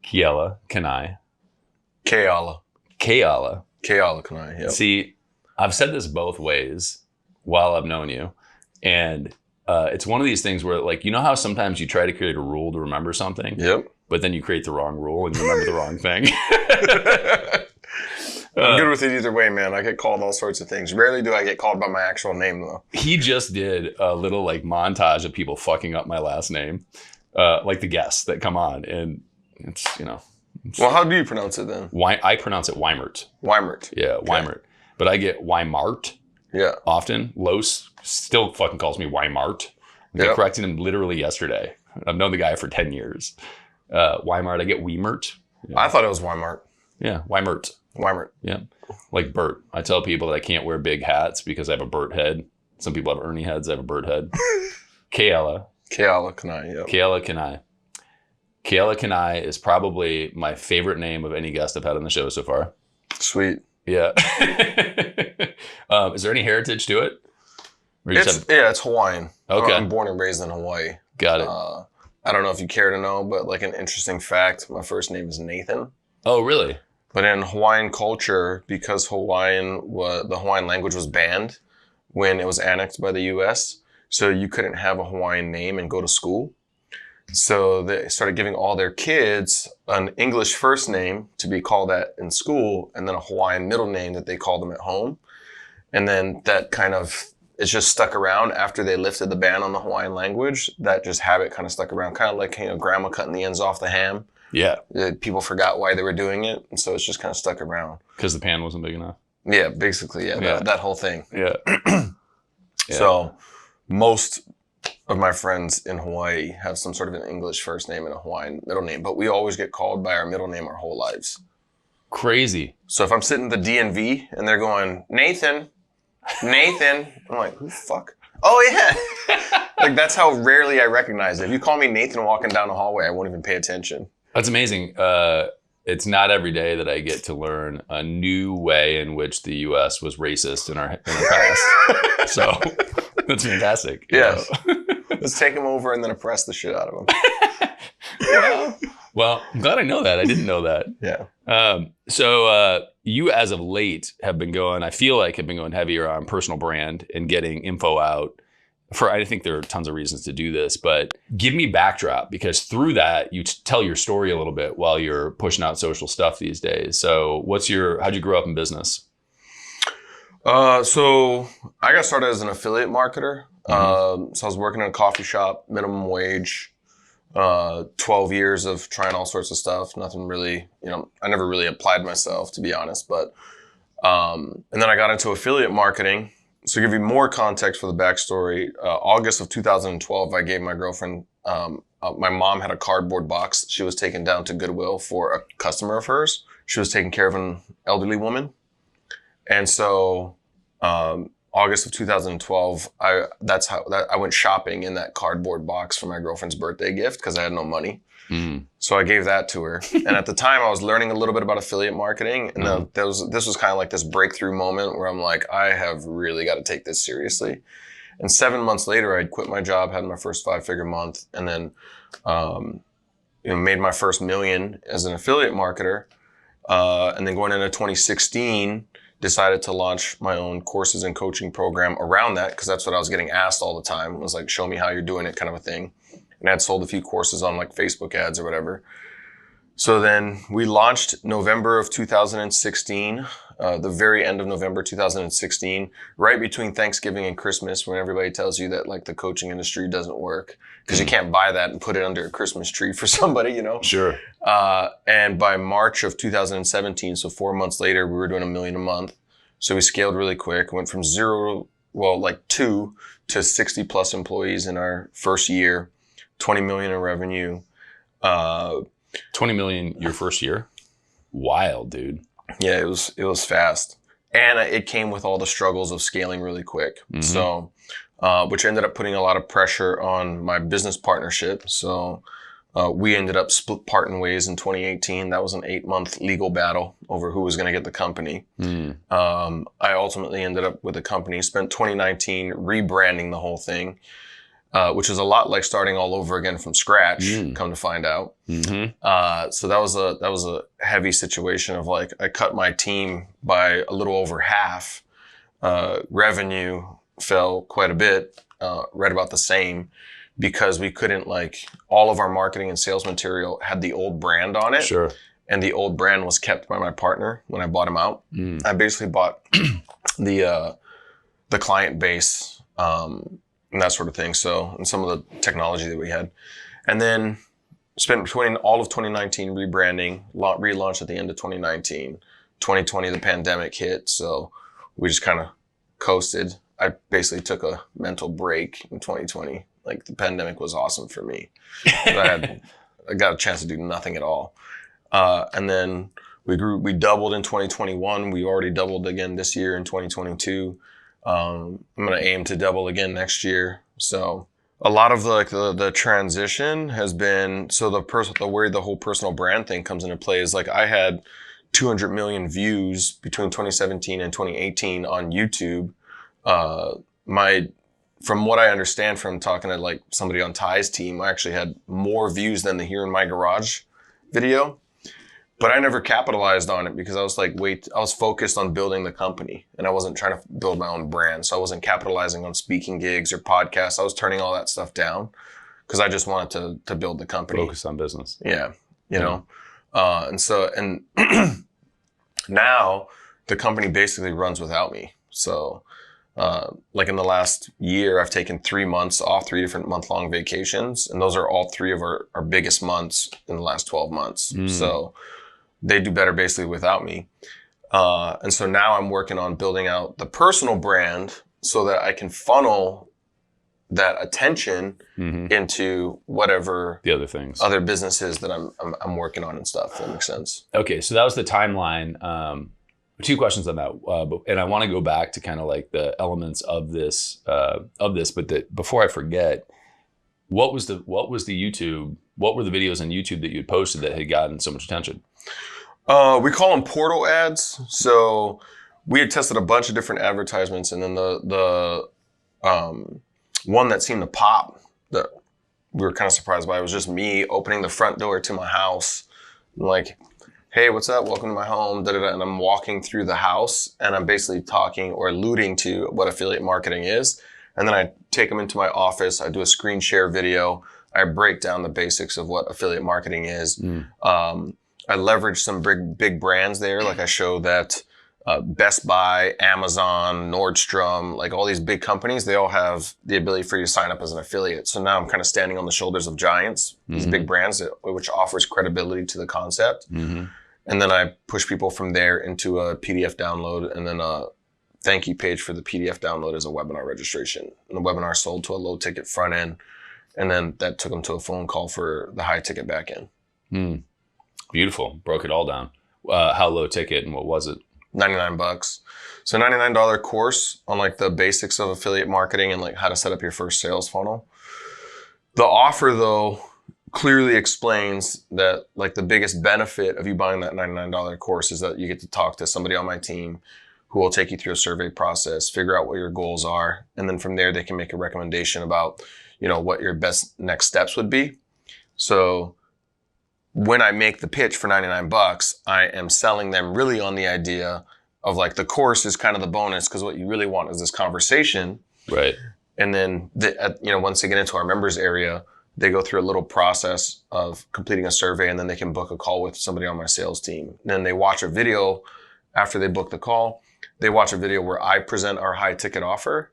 Keala Kanae. Keala. Keala. Keala Kanae, yep. See, I've said this both ways while I've known you. And it's one of these things where, like, you know how sometimes you try to create a rule to remember something? Yep. But then you create the wrong rule and you remember the wrong thing. I'm good with it either way, man. I get called all sorts of things. Rarely do I get called by my actual name, though. He just did a little like montage of people fucking up my last name, like the guests that come on, and it's Well, how do you pronounce it then? I pronounce it WEIMERT. WEIMERT. Yeah, okay. WEIMERT. But I get WEIMERT. Yeah. Often. Los still fucking calls me WEIMERT. I corrected him literally yesterday. I've known the guy for 10 years. WEIMERT. I get WEIMERT. Yeah. I thought it was WEIMERT. Yeah, WEIMERT. WEIMERT. Yeah. Like Bert. I tell people that I can't wear big hats because I have a Bert head. Some people have Ernie heads. I have a Bert head. Keala. Keala Kanae, yeah. Keala Kanae. Keala Kanae is probably my favorite name of any guest I've had on the show so far. Sweet. Yeah. Is there any heritage to it? It's Hawaiian. Okay. I'm born and raised in Hawaii. Got it. I don't know if you care to know, but like an interesting fact, my first name is Nathan. Oh, really? But in Hawaiian culture, because the Hawaiian language was banned when it was annexed by the U.S., so you couldn't have a Hawaiian name and go to school. So they started giving all their kids an English first name to be called that in school, and then a Hawaiian middle name that they called them at home. And then that kind of, it's just stuck around after they lifted the ban on the Hawaiian language. That just habit kind of stuck around, kind of like, grandma cutting the ends off the ham. Yeah. People forgot why they were doing it, and so it's just kind of stuck around. Because the pan wasn't big enough? Yeah, basically, yeah. That whole thing. Yeah. So most of my friends in Hawaii have some sort of an English first name and a Hawaiian middle name, but we always get called by our middle name our whole lives. Crazy. So if I'm sitting at the DMV and they're going, Nathan, I'm like, who the fuck? Oh, yeah. Like, that's how rarely I recognize it. If you call me Nathan walking down the hallway, I won't even pay attention. That's amazing. It's not every day that I get to learn a new way in which the U.S. was racist in our past. So that's fantastic. Yes. Let's take them over and then oppress the shit out of them. Well, I'm glad I know that. I didn't know that. Yeah. So you, as of late, have been going heavier on personal brand and getting info out. I think there are tons of reasons to do this, but give me backdrop, because through that, you tell your story a little bit while you're pushing out social stuff these days. So how'd you grow up in business? So I got started as an affiliate marketer. So I was working in a coffee shop, minimum wage, 12 years of trying all sorts of stuff. Nothing really, I never really applied myself, to be honest. But, and then I got into affiliate marketing. So to give you more context for the backstory, August of 2012, I gave my girlfriend, my mom had a cardboard box she was taking down to Goodwill for a customer of hers. She was taking care of an elderly woman. And so August of 2012, I went shopping in that cardboard box for my girlfriend's birthday gift because I had no money. So I gave that to her. And at the time, I was learning a little bit about affiliate marketing. And this was kind of like this breakthrough moment where I'm like, I have really got to take this seriously. And 7 months later, I'd quit my job, had my first 5-figure month, and then made my first $1 million as an affiliate marketer. And then going into 2016, decided to launch my own courses and coaching program around that, because that's what I was getting asked all the time. It was like, show me how you're doing it, kind of a thing. And I'd sold a few courses on like Facebook ads or whatever. So then we launched November of 2016, the very end of November 2016, right between Thanksgiving and Christmas, when everybody tells you that like the coaching industry doesn't work because you can't buy that and put it under a Christmas tree for somebody, Sure. And by March of 2017, so 4 months later, we were doing $1 million a month. So we scaled really quick, went from 2 to 60 plus employees in our first year. 20 million in revenue. 20 million your first year? Wild, dude. Yeah, it was fast. And it came with all the struggles of scaling really quick. So, which ended up putting a lot of pressure on my business partnership. So, we ended up parting ways in 2018. That was an 8-month legal battle over who was going to get the company. I ultimately ended up with the company, spent 2019 rebranding the whole thing. which is a lot like starting all over again from scratch, come to find out. So that was a heavy situation of like, I cut my team by a little over half. Revenue fell quite a bit, right about the same, because we couldn't, like, all of our marketing and sales material had the old brand on it. Sure. And the old brand was kept by my partner when I bought him out. I basically bought the client base, and that sort of thing. So, and some of the technology that we had. And then spent all of 2019 rebranding, relaunched at the end of 2019. 2020, the pandemic hit. So we just kind of coasted. I basically took a mental break in 2020. Like, the pandemic was awesome for me. I got a chance to do nothing at all. And then we doubled in 2021. We already doubled again this year in 2022. I'm going to aim to double again next year. So a lot of the transition has been, so where the whole personal brand thing comes into play is, like, I had 200 million views between 2017 and 2018 on YouTube. From what I understand from talking to, like, somebody on Ty's team, I actually had more views than the Here in My Garage video. But I never capitalized on it because I was like, I was focused on building the company, and I wasn't trying to build my own brand. So I wasn't capitalizing on speaking gigs or podcasts. I was turning all that stuff down because I just wanted to build the company. Focus on business. Yeah. You know? And now the company basically runs without me. So, like, in the last year, I've taken 3 months off, 3 different month-long vacations. And those are all 3 of our biggest months in the last 12 months. So they do better basically without me. And so now I'm working on building out the personal brand so that I can funnel that attention into whatever the other things, other businesses that I'm working on and stuff. If that makes sense. Okay. So that was the timeline. 2 questions on that. And I want to go back to kind of like the elements of this, but before I forget, what were the videos on YouTube that you had posted that had gotten so much attention? We call them portal ads. So we had tested a bunch of different advertisements, and then the one that seemed to pop that we were kind of surprised by was just me opening the front door to my house, and like, hey, what's up? Welcome to my home. Da-da-da. And I'm walking through the house, and I'm basically talking or alluding to what affiliate marketing is. And then I take them into my office. I do a screen share video. I break down the basics of what affiliate marketing is. I leverage some big brands there. Like, I show that Best Buy, Amazon, Nordstrom, like all these big companies, they all have the ability for you to sign up as an affiliate. So now I'm kind of standing on the shoulders of giants, these big brands, which offers credibility to the concept. And then I push people from there into a PDF download, and then a thank you page for the PDF download as a webinar registration. And the webinar sold to a low ticket front end, and then that took them to a phone call for the high ticket back end. Beautiful. Broke it all down. How low ticket, and what was it? $99. So $99 course on, like, the basics of affiliate marketing and, like, how to set up your first sales funnel. The offer, though, clearly explains that, like, the biggest benefit of you buying that $99 course is that you get to talk to somebody on my team who will take you through a survey process, figure out what your goals are, and then from there they can make a recommendation about, you know, what your best next steps would be. So when I make the pitch for $99, I am selling them really on the idea of, like, the course is kind of the bonus, because what you really want is this conversation. Right. And then, once they get into our members area, they go through a little process of completing a survey, and then they can book a call with somebody on my sales team. And then they watch a video after they book the call. They watch a video where I present our high ticket offer.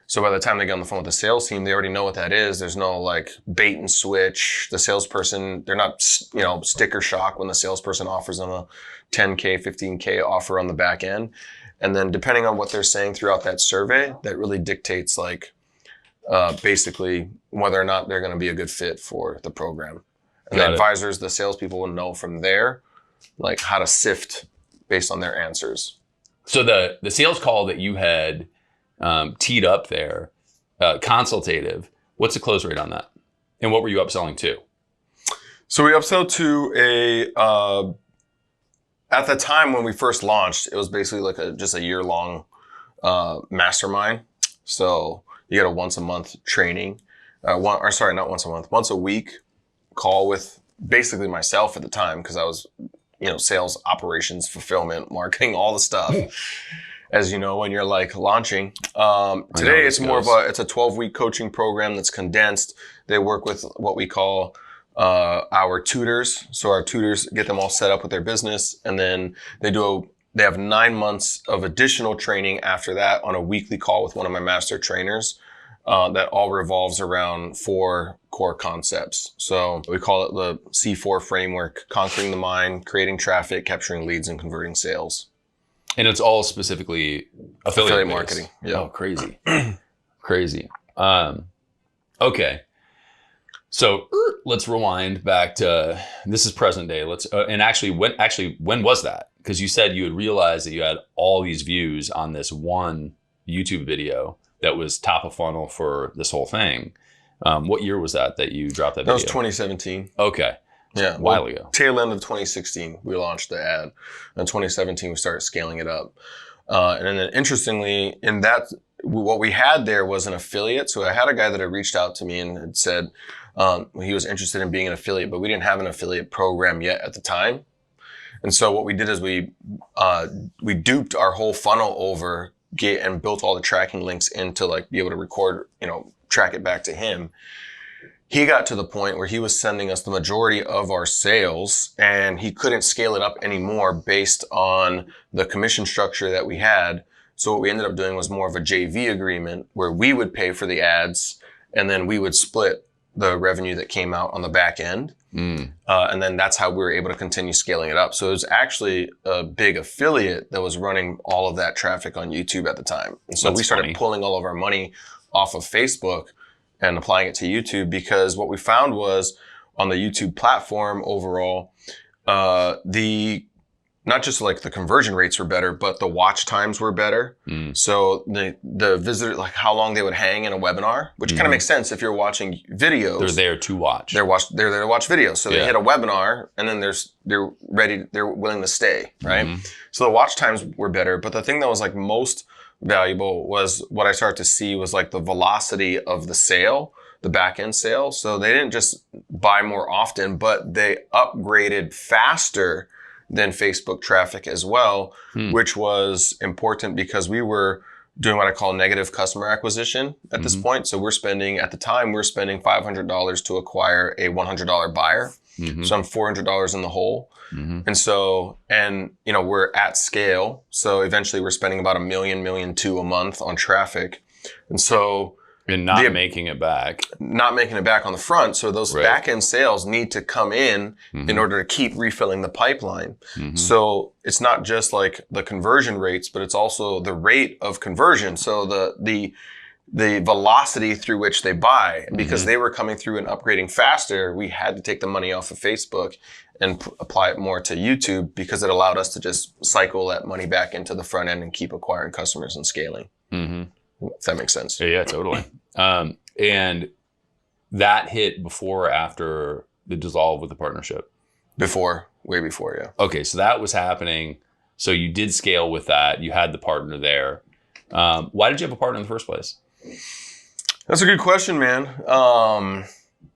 So by the time they get on the phone with the sales team, they already know what that is. There's no, like, bait and switch. The salesperson, they're not, sticker shock when the salesperson offers them a 10K, 15K offer on the back end. And then depending on what they're saying throughout that survey, that really dictates, like, basically whether or not they're going to be a good fit for the program. And the advisors, the salespeople will know from there, like, how to sift based on their answers. So the sales call that you had teed up there, consultative, what's the close rate on that? And what were you upselling to? So we upsell to at the time when we first launched, it was basically like just a year-long mastermind. So you get a once a month training. not once a month, once a week call with basically myself at the time, because I was, sales, operations, fulfillment, marketing, all the stuff. As you know, when you're like launching. Today it's more of it's a 12-week coaching program that's condensed. They work with what we call our tutors. So our tutors get them all set up with their business, and then they have 9 months of additional training after that on a weekly call with one of my master trainers. That all revolves around 4 core concepts. So we call it the C4 framework: conquering the mind, creating traffic, capturing leads, and converting sales. And it's all specifically affiliate marketing. Yeah. Oh, crazy. Crazy. Okay. So let's rewind back to, this is present day. When was that? Because you said you had realized that you had all these views on this one YouTube video that was top of funnel for this whole thing. What year was that you dropped that video? That was 2017. Okay. Yeah. A while ago. Tail end of 2016, we launched the ad. In 2017, we started scaling it up. And then interestingly, what we had there was an affiliate. So I had a guy that had reached out to me and had said he was interested in being an affiliate, but we didn't have an affiliate program yet at the time. And so what we did is we duped our whole funnel over and built all the tracking links in to be able to record, track it back to him. He got to the point where he was sending us the majority of our sales, and he couldn't scale it up anymore based on the commission structure that we had. So what we ended up doing was more of a JV agreement where we would pay for the ads, and then we would split the revenue that came out on the back end. And then that's how we were able to continue scaling it up. So it was actually a big affiliate that was running all of that traffic on YouTube at the time. And so we started pulling all of our money off of Facebook and applying it to YouTube, because what we found was on the YouTube platform overall, not just the conversion rates were better, but the watch times were better. So the visitor, how long they would hang in a webinar, which kind of makes sense if you're watching videos. They're there to watch. They're there to watch videos. So they hit a webinar, and then they're willing to stay, right? So the watch times were better. But the thing that was most valuable was what I started to see was the velocity of the sale, the back end sale. So they didn't just buy more often, but they upgraded faster than Facebook traffic as well, which was important because we were doing what I call negative customer acquisition at this point. So at the time, we're spending $500 to acquire a $100 buyer. So I'm $400 in the hole. And so, we're at scale. So eventually we're spending about $1 million, $1.2 million a month on traffic. And so, and not making it back on the front. So those back end sales need to come in order to keep refilling the pipeline. So it's not just the conversion rates, but it's also the rate of conversion. So the velocity through which they buy, because they were coming through and upgrading faster, we had to take the money off of Facebook and apply it more to YouTube, because it allowed us to just cycle that money back into the front end and keep acquiring customers and scaling. If that makes sense. Yeah, totally. And that hit before or after the dissolve with the partnership? Way before, yeah. Okay, so that was happening. So you did scale with that. You had the partner there. Why did you have a partner in the first place? That's a good question, man.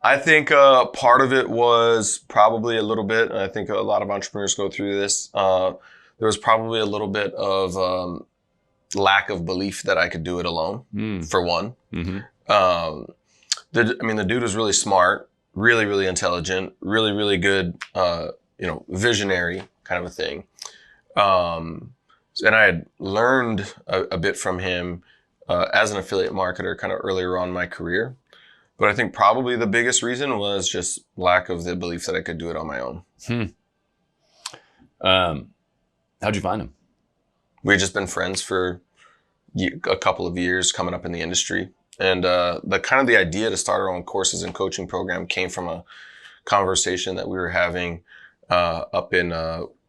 I think part of it was probably a little bit, and I think a lot of entrepreneurs go through this, there was probably a little bit of lack of belief that I could do it alone, for one. The dude was really smart, really, really intelligent, really, really good, visionary kind of a thing. And I had learned a bit from him as an affiliate marketer kind of earlier on in my career. But I think probably the biggest reason was just lack of the belief that I could do it on my own. How'd you find him? We had just been friends for a couple of years coming up in the industry. And the idea to start our own courses and coaching program came from a conversation that we were having I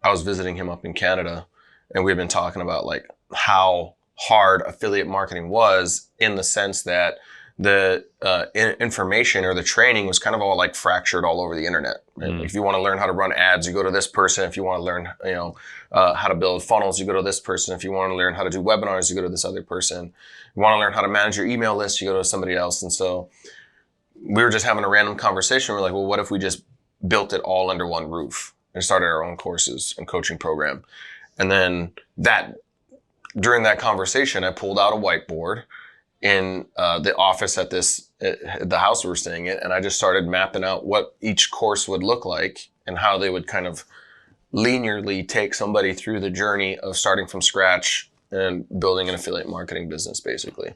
was visiting him up in Canada, and we had been talking about how hard affiliate marketing was, in the sense that the information or the training was kind of all fractured all over the internet. Right? If you want to learn how to run ads, you go to this person. If you want to learn, how to build funnels, you go to this person. If you want to learn how to do webinars, you go to this other person. You want to learn how to manage your email list, you go to somebody else. And so we were just having a random conversation. We're like, well, what if we just built it all under one roof and started our own courses and coaching program? And then during that conversation, I pulled out a whiteboard in the office at the house we were staying in, and I just started mapping out what each course would look like and how they would kind of linearly take somebody through the journey of starting from scratch and building an affiliate marketing business, basically.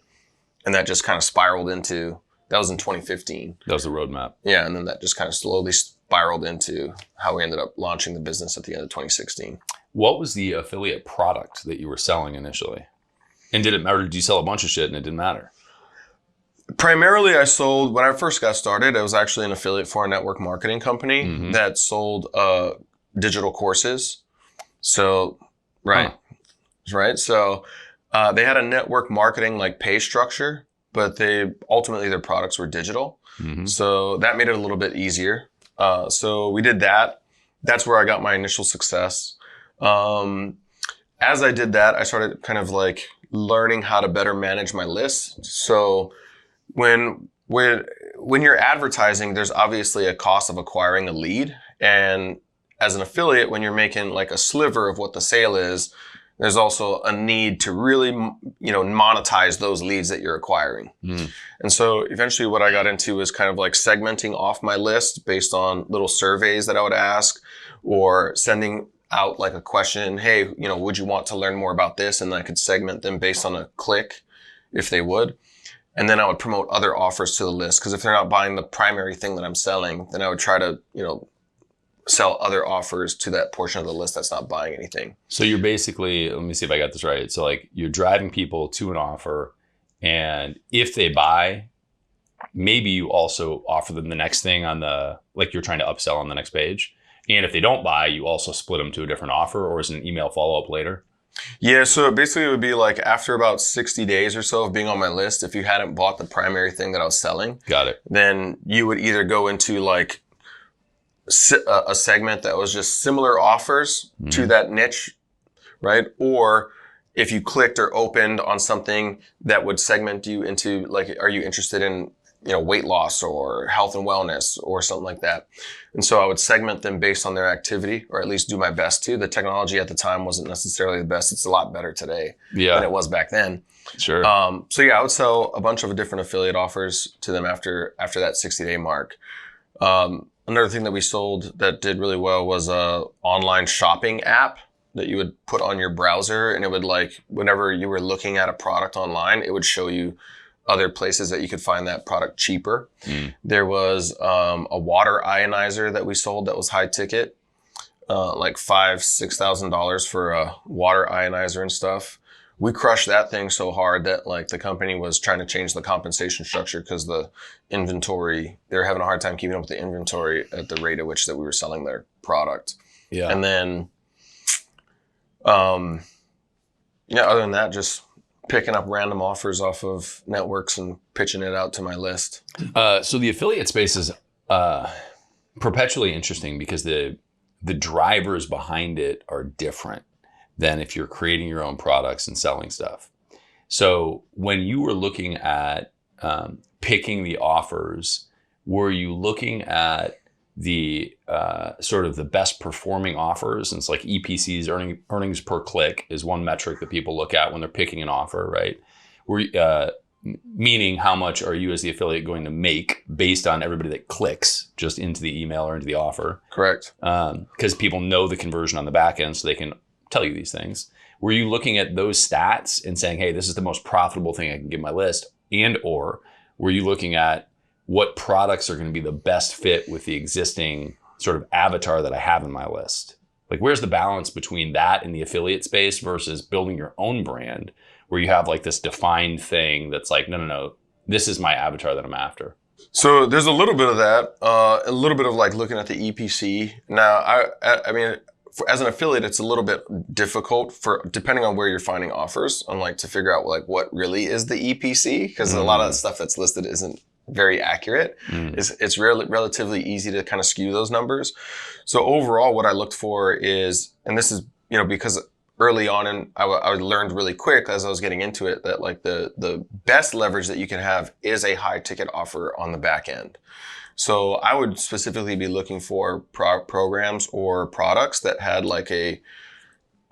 And that just kind of spiraled into, that was in 2015. That was the roadmap. Yeah, and then that just kind of slowly spiraled into how we ended up launching the business at the end of 2016. What was the affiliate product that you were selling initially? And did it matter? Did you sell a bunch of shit and it didn't matter? Primarily, I sold, when I first got started, I was actually an affiliate for a network marketing company that sold digital courses. So, right. So they had a network marketing like pay structure, but ultimately their products were digital. So that made it a little bit easier. So we did that. That's where I got my initial success. As I did that, I started kind of like learning how to better manage my list. So when you're advertising, there's obviously a cost of acquiring a lead. And as an affiliate, when you're making like a sliver of what the sale is, there's also a need to really, monetize those leads that you're acquiring. And so eventually what I got into was kind of like segmenting off my list based on little surveys that I would ask, or sending out like a question, hey, would you want to learn more about this? And then I could segment them based on a click if they would. And then I would promote other offers to the list, because if they're not buying the primary thing that I'm selling, then I would try to, sell other offers to that portion of the list that's not buying anything. So you're basically, let me see if I got this right. So like you're driving people to an offer, and if they buy, maybe you also offer them the next thing on like you're trying to upsell on the next page. And if they don't buy, you also split them to a different offer, or is it an email follow-up later? Yeah, so basically it would be like after about 60 days or so of being on my list, if you hadn't bought the primary thing that I was selling, got it, then you would either go into like a segment that was just similar offers to that niche, right? Or if you clicked or opened on something that would segment you into like, are you interested in weight loss or health and wellness or something like that. And so I would segment them based on their activity, or at least do my best to. The technology at the time wasn't necessarily the best. It's a lot better today than it was back then. Sure. So yeah, I would sell a bunch of different affiliate offers to them after that 60-day mark. Another thing that we sold that did really well was a online shopping app that you would put on your browser, and it would like, whenever you were looking at a product online, it would show you other places that you could find that product cheaper. There was a water ionizer that we sold that was high ticket, like $5,000-$6,000 for a water ionizer and stuff. We crushed that thing so hard that like the company was trying to change the compensation structure because the inventory, they were having a hard time keeping up with the inventory at the rate at which that we were selling their product. Yeah. And then, other than that, just picking up random offers off of networks and pitching it out to my list. So the affiliate space is perpetually interesting because the drivers behind it are different than if you're creating your own products and selling stuff. So when you were looking at picking the offers, were you looking at the sort of the best performing offers? And it's like EPCs, earnings per click, is one metric that people look at when they're picking an offer, right? Meaning how much are you as the affiliate going to make based on everybody that clicks just into the email or into the offer? Correct. Because people know the conversion on the back end, so they can tell you these things. Were you looking at those stats and saying, hey, this is the most profitable thing I can give my list? And or were you looking at what products are going to be the best fit with the existing sort of avatar that I have in my list? Like, where's the balance between that in the affiliate space versus building your own brand where you have like this defined thing that's like, no, this is my avatar that I'm after? So there's a little bit of that, a little bit of like looking at the EPC. Now, I mean, as an affiliate, it's a little bit difficult depending on where you're finding offers, on like to figure out like what really is the EPC, because a lot of the stuff that's listed isn't very accurate. It's relatively easy to kind of skew those numbers. So overall, what I looked for is, and this is, because early on, and I learned really quick as I was getting into it that like the best leverage that you can have is a high ticket offer on the back end. So I would specifically be looking for programs or products that had like a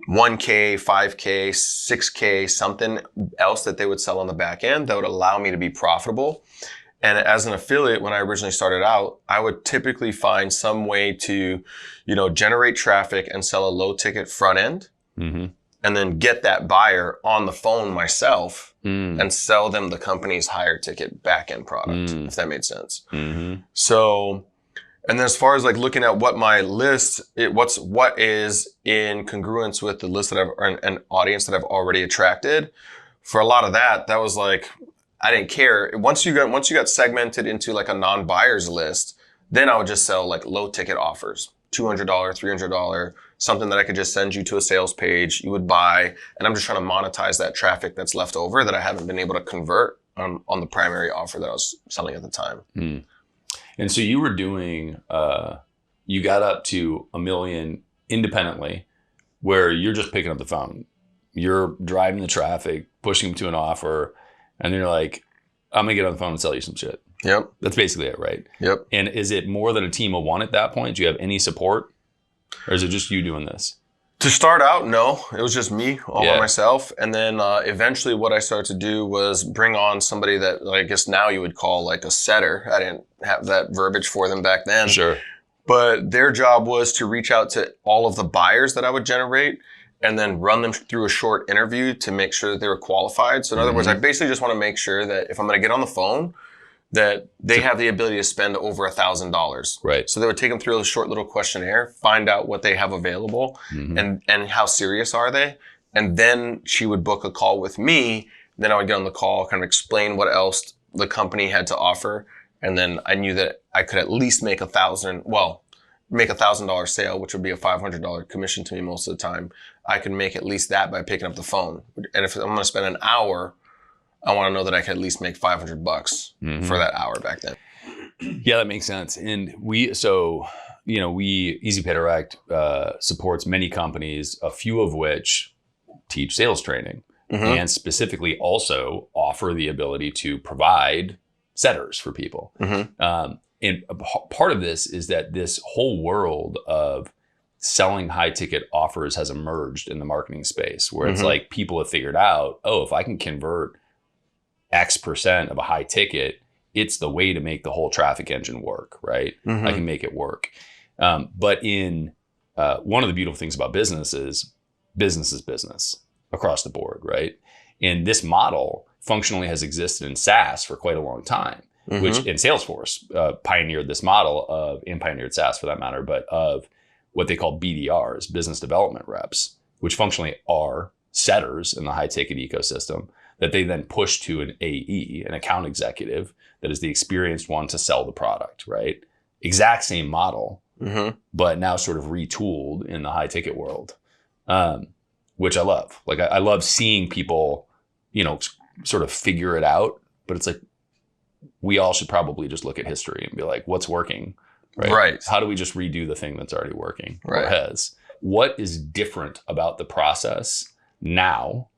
1K, 5K, 6K, something else that they would sell on the back end that would allow me to be profitable. And as an affiliate, when I originally started out, I would typically find some way to, generate traffic and sell a low ticket front end, and then get that buyer on the phone myself and sell them the company's higher ticket back end product, if that made sense. So, and then as far as like looking at what my list, what is in congruence with the list that an audience that I've already attracted. For a lot of that was like, I didn't care. Once you got segmented into like a non-buyers list, then I would just sell like low ticket offers, $200, $300, something that I could just send you to a sales page. You would buy, and I'm just trying to monetize that traffic that's left over that I haven't been able to convert on the primary offer that I was selling at the time. And so you were doing, you got up to $1 million independently, where you're just picking up the phone, you're driving the traffic, pushing them to an offer. And you're like, I'm going to get on the phone and sell you some shit. Yep. That's basically it, right? Yep. And is it more than a team of one at that point? Do you have any support? Or is it just you doing this? To start out, no. It was just me all by myself. And then eventually what I started to do was bring on somebody that I guess now you would call like a setter. I didn't have that verbiage for them back then. Sure. But their job was to reach out to all of the buyers that I would generate and then run them through a short interview to make sure that they were qualified. So in other words, I basically just want to make sure that if I'm going to get on the phone, that they have the ability to spend over $1,000. Right. So they would take them through a short little questionnaire, find out what they have available and how serious are they. And then she would book a call with me. Then I would get on the call, kind of explain what else the company had to offer. And then I knew that I could at least make make $1,000 sale, which would be a $500 commission to me most of the time. I can make at least that by picking up the phone. And if I'm going to spend an hour, I want to know that I can at least make $500 for that hour back then. Yeah, that makes sense. And Easy Pay Direct supports many companies, a few of which teach sales training and specifically also offer the ability to provide setters for people. And part of this is that this whole world of selling high ticket offers has emerged in the marketing space, where it's like people have figured out, if I can convert X% of a high ticket, it's the way to make the whole traffic engine work, right? I can make it work. But in one of the beautiful things about business is business across the board, right? And this model functionally has existed in SaaS for quite a long time. Which in Salesforce pioneered this model and pioneered SaaS for that matter, but of what they call BDRs, business development reps, which functionally are setters in the high ticket ecosystem that they then push to an AE, an account executive that is the experienced one to sell the product, right? Exact same model, but now sort of retooled in the high ticket world, which I love. Like I love seeing people, sort of figure it out, but it's like, we all should probably just look at history and be like, what's working, right? How do we just redo the thing that's already working or has? What is different about the process now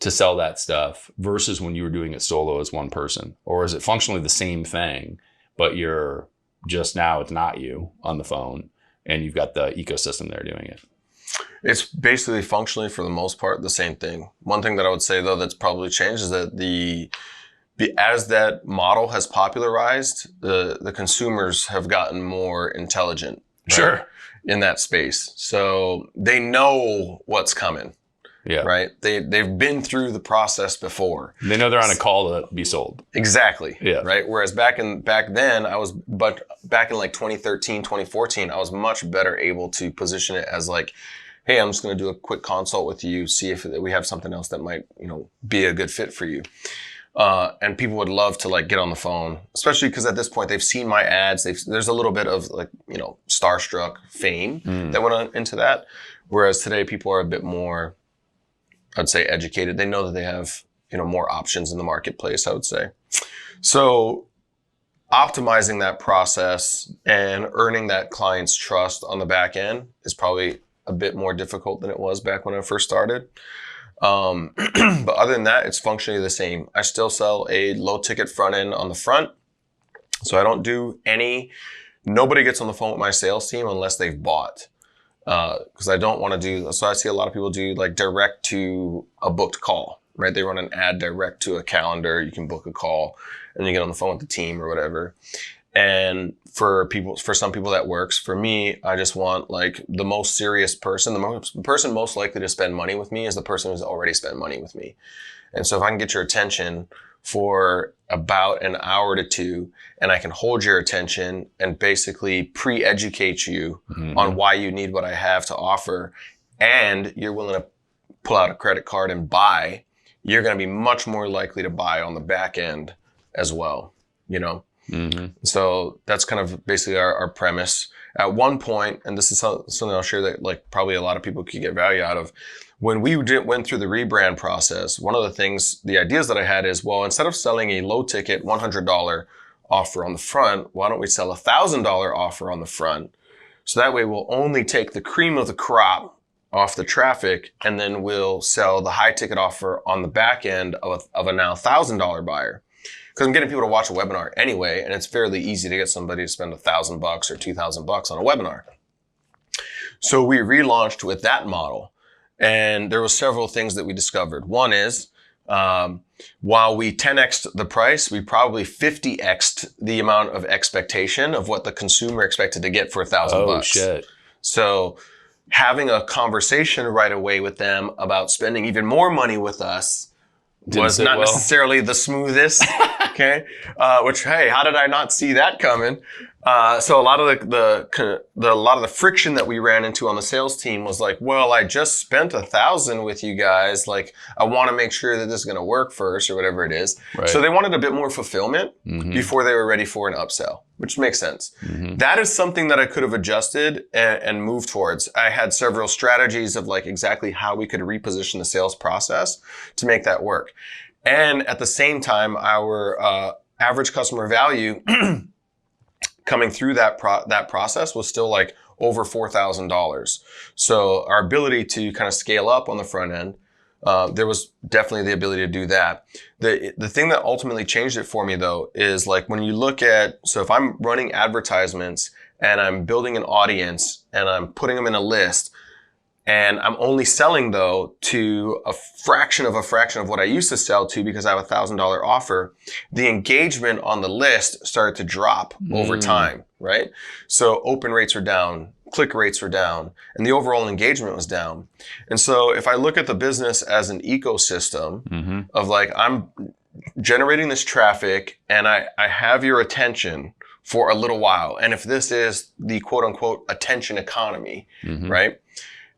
to sell that stuff versus when you were doing it solo as one person? Or is it functionally the same thing, but you're just now it's not you on the phone and you've got the ecosystem there doing it? It's basically functionally for the most part the same thing. One thing that I would say though that's probably changed is that as that model has popularized, the consumers have gotten more intelligent. Sure. In that space. So they know what's coming. Yeah. Right. They've been through the process before. They know they're on a call to be sold. Exactly. Yeah. Right. Whereas back then, back in like 2013, 2014, I was much better able to position it as like, hey, I'm just going to do a quick consult with you, see if we have something else that might, be a good fit for you. And people would love to like get on the phone, especially because at this point they've seen my ads. There's a little bit of like, starstruck fame that went on into that. Whereas today people are a bit more, I'd say, educated. They know that they have, more options in the marketplace, I would say. So optimizing that process and earning that client's trust on the back end is probably a bit more difficult than it was back when I first started. But other than that, it's functionally the same. I still sell a low ticket front end on the front. So I don't do nobody gets on the phone with my sales team unless they've bought. Because I don't want to do, so I see a lot of people do like direct to a booked call, right? They run an ad direct to a calendar. You can book a call and you get on the phone with the team or whatever. And for some people that works. For me, I just want like the most serious person, the person most likely to spend money with me is the person who's already spent money with me. And so if I can get your attention for about an hour to two, and I can hold your attention and basically pre-educate you on why you need what I have to offer, and you're willing to pull out a credit card and buy, you're going to be much more likely to buy on the back end as well, you know? So that's kind of basically our premise. At one point, and this is something I'll share that like probably a lot of people could get value out of, when we went through the rebrand process, one of the ideas that I had is, well, instead of selling a low ticket $100 offer on the front, why don't we sell a $1,000 offer on the front? So that way we'll only take the cream of the crop off the traffic, and then we'll sell the high ticket offer on the back end of a now $1,000 buyer. Because I'm getting people to watch a webinar anyway, and it's fairly easy to get somebody to spend $1,000 or $2,000 on a webinar. So we relaunched with that model, and there were several things that we discovered. One is, while we 10x'd the price, we probably 50x'd the amount of expectation of what the consumer expected to get for $1,000. Oh, shit. So having a conversation right away with them about spending even more money with us was not necessarily the smoothest. Okay. Which, hey, how did I not see that coming? So a lot of the friction that we ran into on the sales team was like, well, I just spent $1,000 with you guys. Like, I want to make sure that this is going to work first or whatever it is. Right. So they wanted a bit more fulfillment before they were ready for an upsell, which makes sense. That is something that I could have adjusted and moved towards. I had several strategies of like exactly how we could reposition the sales process to make that work. And at the same time, our average customer value coming through that process was still like over $4,000. So our ability to kind of scale up on the front end, there was definitely the ability to do that. The thing that ultimately changed it for me though is like when you look at, so if I'm running advertisements and I'm building an audience and I'm putting them in a list, and I'm only selling though to a fraction of what I used to sell to because I have a $1,000 offer, the engagement on the list started to drop over time, right? So open rates are down, click rates are down, and the overall engagement was down. And so if I look at the business as an ecosystem of like, I'm generating this traffic and I have your attention for a little while. And if this is the quote unquote attention economy, right?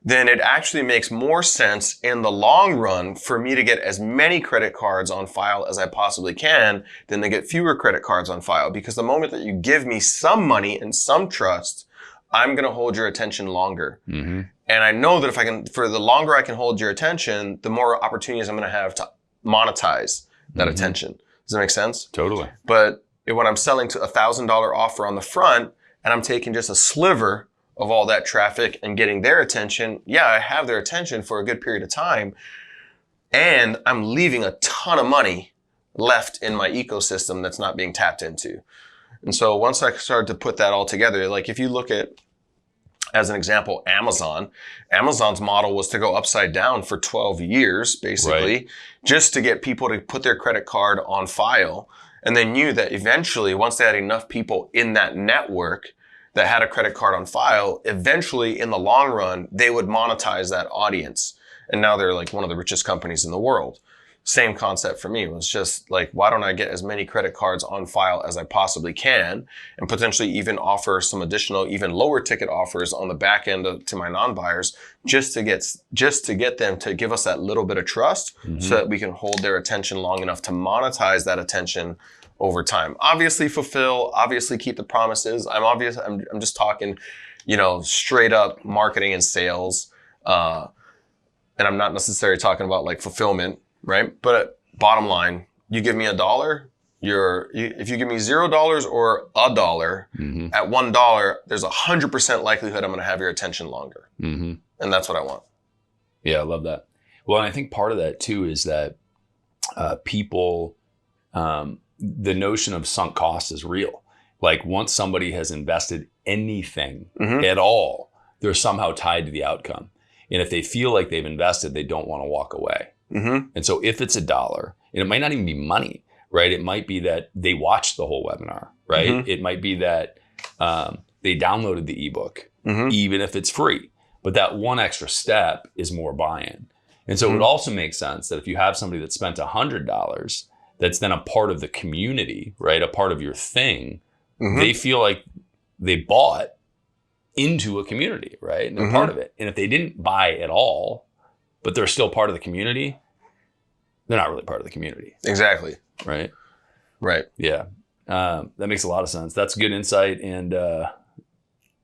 Then it actually makes more sense in the long run for me to get as many credit cards on file as I possibly can than to get fewer credit cards on file. Because the moment that you give me some money and some trust, I'm going to hold your attention longer. And I know that for the longer I can hold your attention, the more opportunities I'm going to have to monetize that attention. Does that make sense? Totally. But when I'm selling to a $1,000 offer on the front and I'm taking just a sliver of all that traffic and getting their attention, yeah, I have their attention for a good period of time. And I'm leaving a ton of money left in my ecosystem that's not being tapped into. And so once I started to put that all together, like if you look at, as an example, Amazon's model was to go upside down for 12 years, basically, just to get people to put their credit card on file. And they knew that eventually, once they had enough people in that network that had a credit card on file, eventually in the long run, they would monetize that audience. And now they're like one of the richest companies in the world. Same concept for me. It was just like, why don't I get as many credit cards on file as I possibly can and potentially even offer some additional, even lower ticket offers on the back end to my non-buyers just to get them to give us that little bit of trust so that we can hold their attention long enough to monetize that attention over time. Obviously fulfill, obviously keep the promises. I'm just talking, straight up marketing and sales. And I'm not necessarily talking about like fulfillment, right? But bottom line, you give me $1, if you give me $0 or $1, at $1, there's 100% likelihood I'm going to have your attention longer. And that's what I want. Yeah, I love that. Well, and I think part of that too is that people, the notion of sunk cost is real. Like once somebody has invested anything at all, they're somehow tied to the outcome. And if they feel like they've invested, they don't want to walk away. And so if it's $1, and it might not even be money, right? It might be that they watched the whole webinar, right? It might be that they downloaded the ebook, even if it's free. But that one extra step is more buy-in. And so it also makes sense that if you have somebody that spent $100, that's then a part of the community, right? A part of your thing, they feel like they bought into a community, right? And they're part of it. And if they didn't buy at all, but they're still part of the community, they're not really part of the community. Exactly. Right? Right. Yeah. That makes a lot of sense. That's good insight and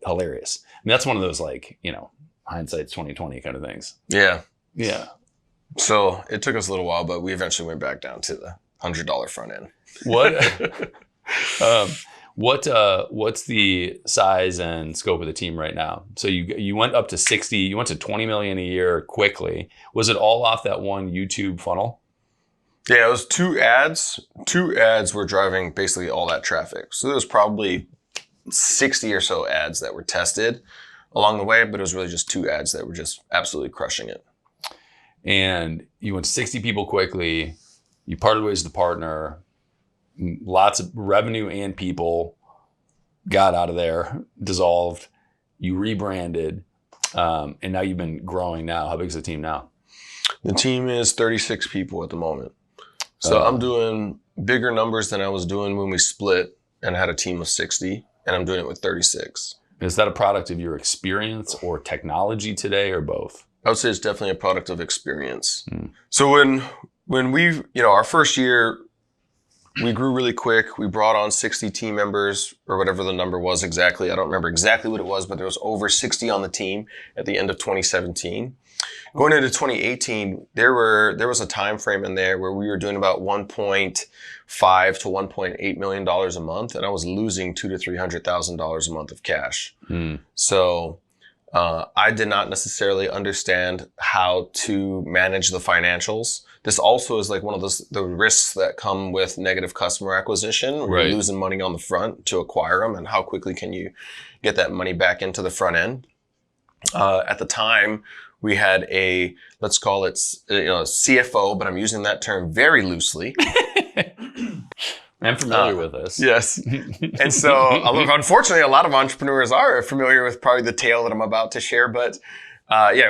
hilarious. I mean, that's one of those like, hindsight's 2020 kind of things. Yeah. Yeah. So it took us a little while, but we eventually went back down to the $100 front end. What's the size and scope of the team right now? So you went up to 60, you went to 20 million a year quickly. Was it all off that one YouTube funnel? Yeah, it was 2 ads. 2 ads were driving basically all that traffic. So there was probably 60 or so ads that were tested along the way, but it was really just 2 ads that were just absolutely crushing it. And you went to 60 people quickly. You parted ways with the partner. Lots of revenue and people got out of there, dissolved. You rebranded, and now you've been growing now. How big is the team now? The team is 36 people at the moment. So I'm doing bigger numbers than I was doing when we split and had a team of 60, and I'm doing it with 36. Is that a product of your experience or technology today, or both? I would say it's definitely a product of experience. So when we, our first year, we grew really quick. We brought on 60 team members or whatever the number was exactly. I don't remember exactly what it was, but there was over 60 on the team at the end of 2017. Going into 2018, there was a time frame in there where we were doing about $1.5 to $1.8 million a month, and I was losing $200,000 to $300,000 a month of cash. So I did not necessarily understand how to manage the financials. This also is like one of the risks that come with negative customer acquisition, where you're losing money on the front to acquire them, and how quickly can you get that money back into the front end. At the time, we had let's call it, CFO, but I'm using that term very loosely. I'm familiar with this. Yes. And so, unfortunately, a lot of entrepreneurs are familiar with probably the tale that I'm about to share. But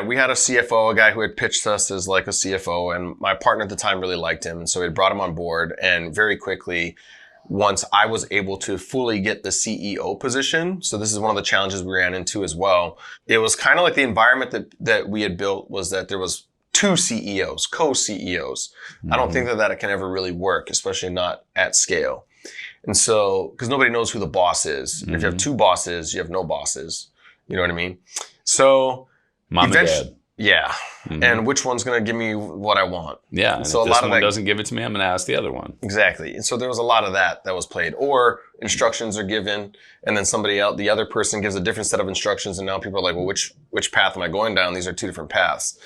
we had a CFO, a guy who had pitched us as like a CFO, and my partner at the time really liked him. And so we brought him on board, and very quickly, once I was able to fully get the CEO position, so this is one of the challenges we ran into as well. It was kind of like the environment that we had built was that there was 2 CEOs, co-CEOs. I don't think that can ever really work, especially not at scale. And so, because nobody knows who the boss is. And if you have 2 bosses, you have no bosses. You know what I mean? So, Mom and dad. Yeah. And which one's going to give me what I want? Yeah. And so if this one doesn't give it to me, I'm going to ask the other one. Exactly. And so there was a lot of that was played. Or instructions are given, and then somebody else, the other person gives a different set of instructions, and now people are like, well, which path am I going down? These are 2 different paths.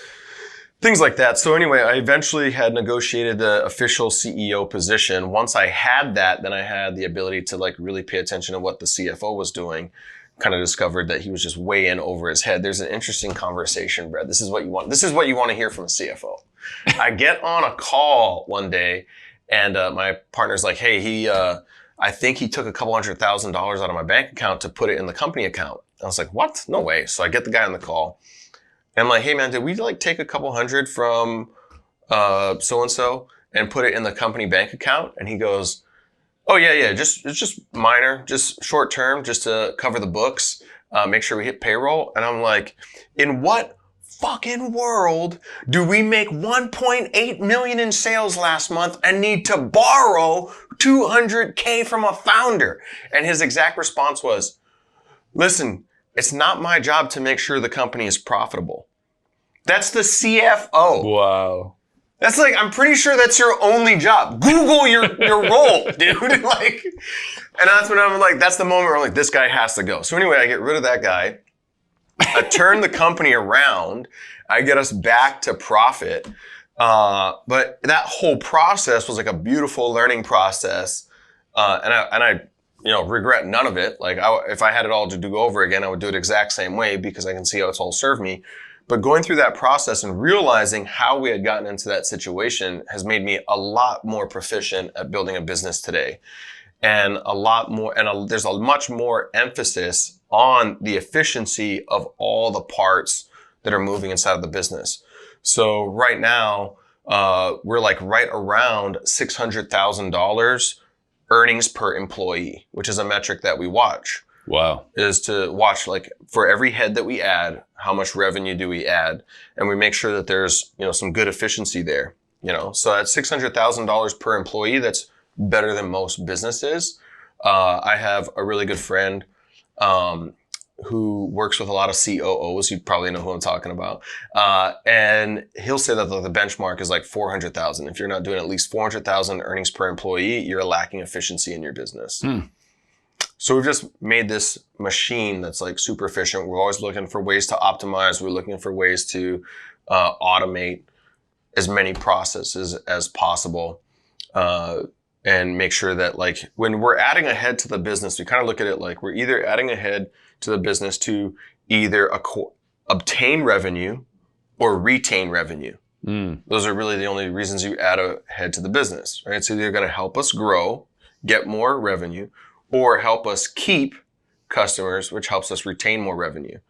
Things like that. So anyway, I eventually had negotiated the official CEO position. Once I had that, then I had the ability to like really pay attention to what the CFO was doing. Kind of discovered that he was just way in over his head. There's an interesting conversation, Brad. This is what you want. This is what you want to hear from a CFO. I get on a call one day, and my partner's like, hey, I think he took a couple $100,000 out of my bank account to put it in the company account. I was like, what? No way. So I get the guy on the call. And I'm like, hey man, did we like take a couple hundred from so-and-so and put it in the company bank account? And he goes, oh yeah, it's just minor, just short term, just to cover the books, make sure we hit payroll. And I'm like, in what fucking world do we make 1.8 million in sales last month and need to borrow $200K from a founder? And his exact response was, listen, it's not my job to make sure the company is profitable. That's the CFO. Wow. That's like, I'm pretty sure that's your only job. Google your role, dude. Like, and that's when I'm like, that's the moment where I'm like, this guy has to go. So anyway, I get rid of that guy. I turn the company around. I get us back to profit. But that whole process was like a beautiful learning process. And I regret none of it. Like if I had it all to do over again, I would do it exact same way because I can see how it's all served me. But going through that process and realizing how we had gotten into that situation has made me a lot more proficient at building a business today. And a lot more, there's a much more emphasis on the efficiency of all the parts that are moving inside of the business. So right now, we're like right around $600,000 earnings per employee, which is a metric that we watch. Wow. Is to watch like for every head that we add, how much revenue do we add? And we make sure that there's, some good efficiency there, So at $600,000 per employee, that's better than most businesses. I have a really good friend, who works with a lot of COOs. You probably know who I'm talking about. And he'll say that the benchmark is like 400,000. If you're not doing at least 400,000 earnings per employee, you're lacking efficiency in your business. So we've just made this machine that's like super efficient. We're always looking for ways to optimize. We're looking for ways to automate as many processes as possible. And make sure that like when we're adding a head to the business, we kind of look at it like we're either adding a head to the business to either obtain revenue or retain revenue. Those are really the only reasons you add a head to the business, right? It's either going to help us grow, get more revenue, or help us keep customers, which helps us retain more revenue.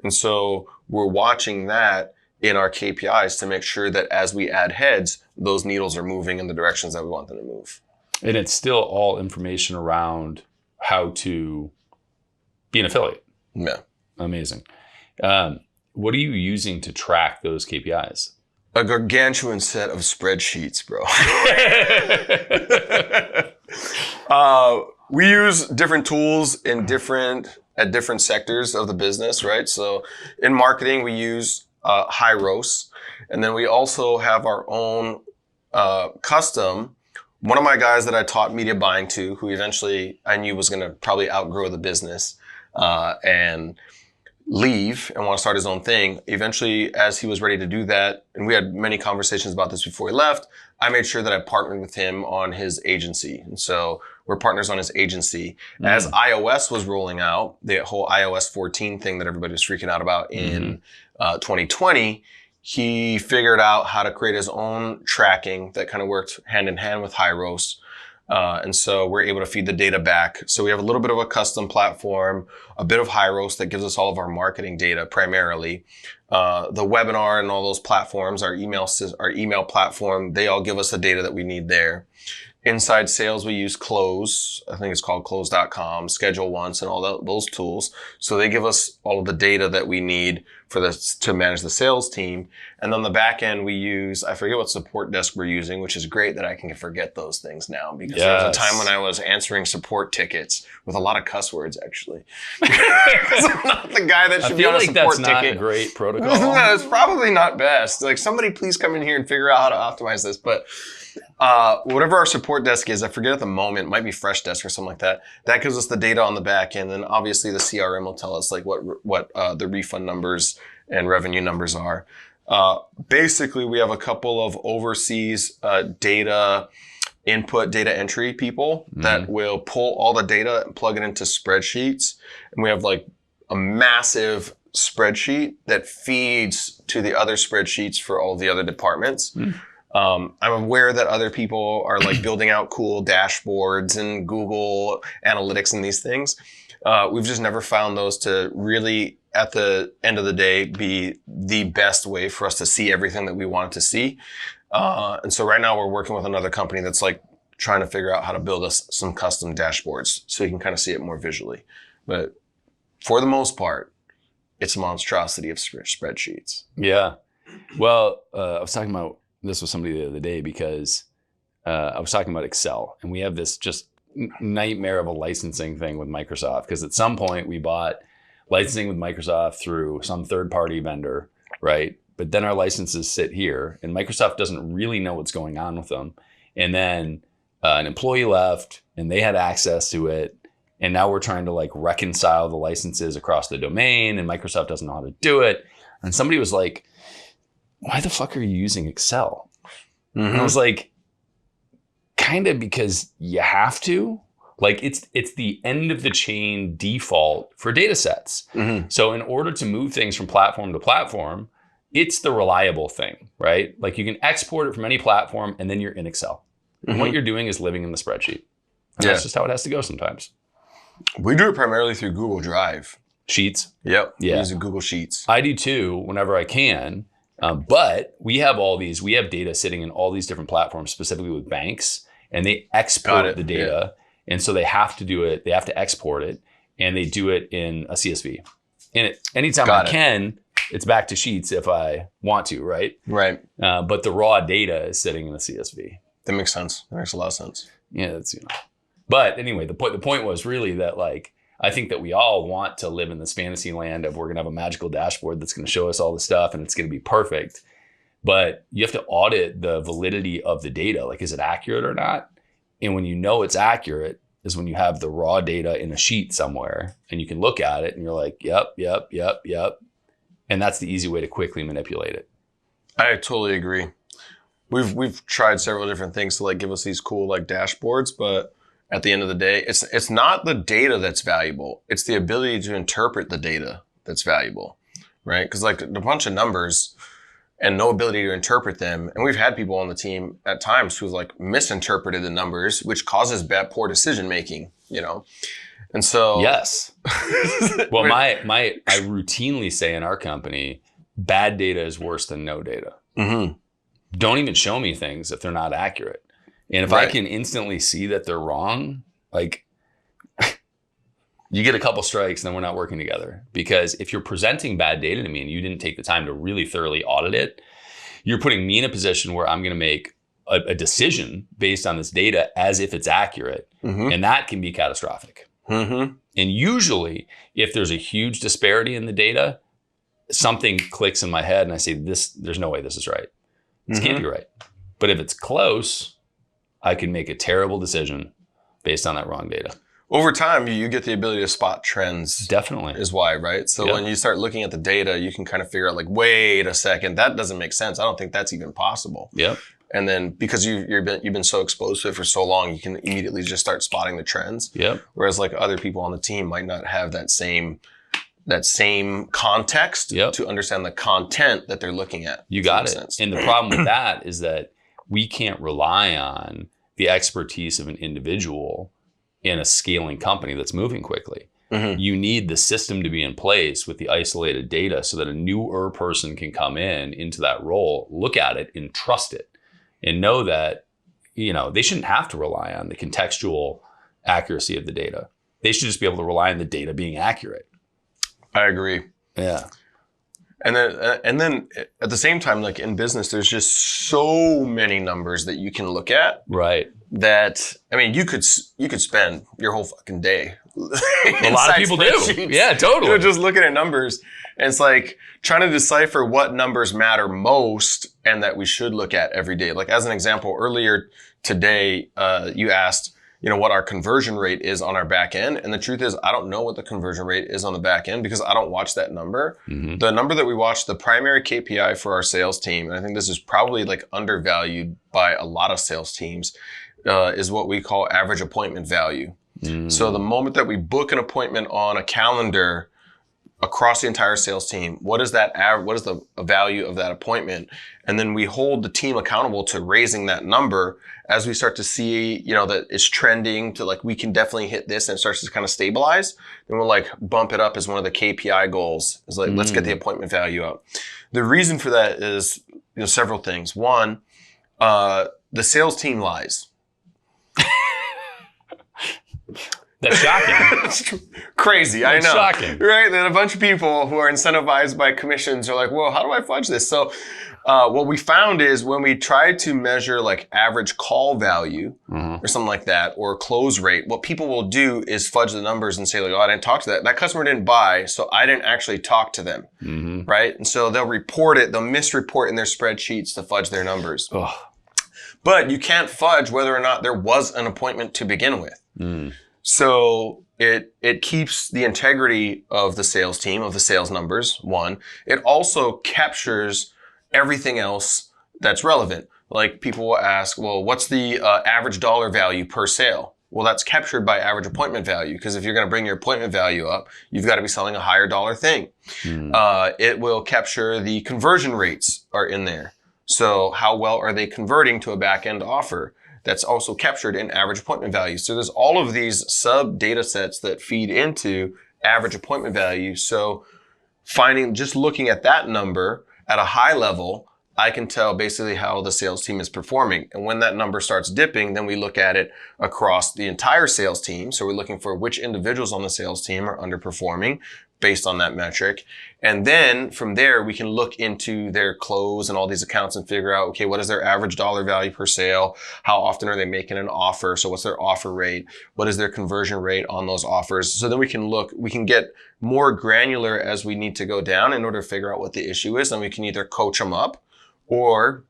And so we're watching that in our KPIs to make sure that as we add heads, those needles are moving in the directions that we want them to move. And it's still all information around how to be an affiliate. Yeah. Amazing. What are you using to track those KPIs? A gargantuan set of spreadsheets, bro. We use different tools at different sectors of the business, right? So in marketing, we use Hyros. And then we also have our own custom. One of my guys that I taught media buying to, who eventually I knew was going to probably outgrow the business and leave and want to start his own thing. Eventually, as he was ready to do that, and we had many conversations about this before he left, I made sure that I partnered with him on his agency. And so we're partners on his agency. As iOS was rolling out, the whole iOS 14 thing that everybody was freaking out about in 2020, he figured out how to create his own tracking that kind of worked hand in hand with Hyros. And so we're able to feed the data back. So we have a little bit of a custom platform, a bit of Hyros that gives us all of our marketing data primarily. The webinar and all those platforms, our email platform, they all give us the data that we need there. Inside sales, we use Close. I think it's called close.com, Schedule Once, and all those tools. So they give us all of the data that we need for this to manage the sales team. And on the back end, we use, I forget what support desk we're using, which is great that I can forget those things now because there was a time when I was answering support tickets with a lot of cuss words, actually. I'm not the guy that should be on a support ticket. That's not great protocol. No, it's probably not best. Like somebody please come in here and figure out how to optimize this. But whatever our support desk is, I forget at the moment, it might be Fresh Desk or something like that. That gives us the data on the back end. And obviously the CRM will tell us like what the refund numbers and revenue numbers are. Basically, we have a couple of overseas data entry people that will pull all the data and plug it into spreadsheets. And we have like a massive spreadsheet that feeds to the other spreadsheets for all the other departments. I'm aware that other people are like building out cool dashboards and Google Analytics and these things. We've just never found those to really, at the end of the day, be the best way for us to see everything that we want to see. And so right now we're working with another company that's like trying to figure out how to build us some custom dashboards so you can kind of see it more visually. But for the most part, it's a monstrosity of spreadsheets. Yeah. Well, I was talking about this with somebody the other day because I was talking about Excel, and we have this just nightmare of a licensing thing with Microsoft because at some point we bought licensing with Microsoft through some third-party vendor, right? But then our licenses sit here, and Microsoft doesn't really know what's going on with them. And then an employee left, and they had access to it, And now we're trying to like reconcile the licenses across the domain, and Microsoft doesn't know how to do it. And somebody was like, why the fuck are you using Excel? And I was like, kind of because you have to. Like it's the end of the chain default for data sets. So in order to move things from platform to platform, it's the reliable thing, right? Like you can export it from any platform and then you're in Excel. And what you're doing is living in the spreadsheet. And that's just how it has to go sometimes. We do it primarily through Google Drive. Sheets. Yep. Yeah. Using Google Sheets. I do too, whenever I can. But we have data sitting in all these different platforms, specifically with banks, and they export the data. Yeah. And so they have to export it, and they do it in a CSV. And anytime I can, it's back to Sheets if I want to, right? Right. But the raw data is sitting in the CSV. That makes sense. That makes a lot of sense. Yeah, that's, But anyway, the point was really that like, I think that we all want to live in this fantasy land of we're going to have a magical dashboard that's going to show us all the stuff and it's going to be perfect. But you have to audit the validity of the data. Like, is it accurate or not? And when you know it's accurate is when you have the raw data in a sheet somewhere and you can look at it and you're like, yep. And that's the easy way to quickly manipulate it. I totally agree. We've tried several different things to like give us these cool like dashboards, but at the end of the day, it's not the data that's valuable. It's the ability to interpret the data that's valuable, right? Because like a bunch of numbers and no ability to interpret them. And we've had people on the team at times who've like misinterpreted the numbers, which causes poor decision making, And so yes. Well, I routinely say in our company, bad data is worse than no data. Don't even show me things if they're not accurate. And if I can instantly see that they're wrong, like you get a couple strikes and then we're not working together. Because if you're presenting bad data to me and you didn't take the time to really thoroughly audit it, you're putting me in a position where I'm going to make a decision based on this data as if it's accurate. And that can be catastrophic. And usually if there's a huge disparity in the data, something clicks in my head and I say, there's no way this is right. This can't be right. But if it's close, I can make a terrible decision based on that wrong data. Over time, you get the ability to spot trends. Definitely. Is why, right? So when you start looking at the data, you can kind of figure out like, wait a second, that doesn't make sense. I don't think that's even possible. Yep. And then because you've been so exposed to it for so long, you can immediately just start spotting the trends. Yep. Whereas like other people on the team might not have that same context to understand the content that they're looking at. You got it. And the problem with that is that we can't rely on the expertise of an individual in a scaling company that's moving quickly. You need the system to be in place with the isolated data so that a newer person can come into that role, look at it and trust it and know that, they shouldn't have to rely on the contextual accuracy of the data. They should just be able to rely on the data being accurate. I agree. Yeah. And then at the same time, like in business, there's just so many numbers that you can look at. Right. That, I mean, you could spend your whole fucking day. A lot of people do. Yeah, totally. Just looking at numbers. And it's like trying to decipher what numbers matter most and that we should look at every day. Like as an example, earlier today, you asked, what our conversion rate is on our back end. And the truth is, I don't know what the conversion rate is on the back end because I don't watch that number. The number that we watch, the primary KPI for our sales team, and I think this is probably like undervalued by a lot of sales teams, is what we call average appointment value. So the moment that we book an appointment on a calendar across the entire sales team, what is the value of that appointment? And then we hold the team accountable to raising that number as we start to see, that it's trending to like, we can definitely hit this and it starts to kind of stabilize. Then we'll like bump it up as one of the KPI goals. Is like, let's get the appointment value up. The reason for that is, several things. One, the sales team lies. That's shocking. Crazy, I know. That's shocking. Right? Then a bunch of people who are incentivized by commissions are like, well, how do I fudge this? So what we found is when we tried to measure like average call value or something like that, or close rate, what people will do is fudge the numbers and say like, I didn't talk to that. That customer didn't buy, so I didn't actually talk to them. Right? And so they'll misreport in their spreadsheets to fudge their numbers. But you can't fudge whether or not there was an appointment to begin with. So it keeps the integrity of the sales team, of the sales numbers, one. It also captures everything else that's relevant. Like people will ask, well, what's the average dollar value per sale? Well, that's captured by average appointment value, because if you're going to bring your appointment value up, you've got to be selling a higher dollar thing. It will capture the conversion rates are in there. So how well are they converting to a back end offer? That's also captured in average appointment value. So there's all of these sub data sets that feed into average appointment value. So just looking at that number at a high level, I can tell basically how the sales team is performing. And when that number starts dipping, then we look at it across the entire sales team. So we're looking for which individuals on the sales team are underperforming based on that metric. And then from there, we can look into their close and all these accounts and figure out, okay, what is their average dollar value per sale? How often are they making an offer? So what's their offer rate? What is their conversion rate on those offers? So then we can get more granular as we need to go down in order to figure out what the issue is. And we can either coach them up or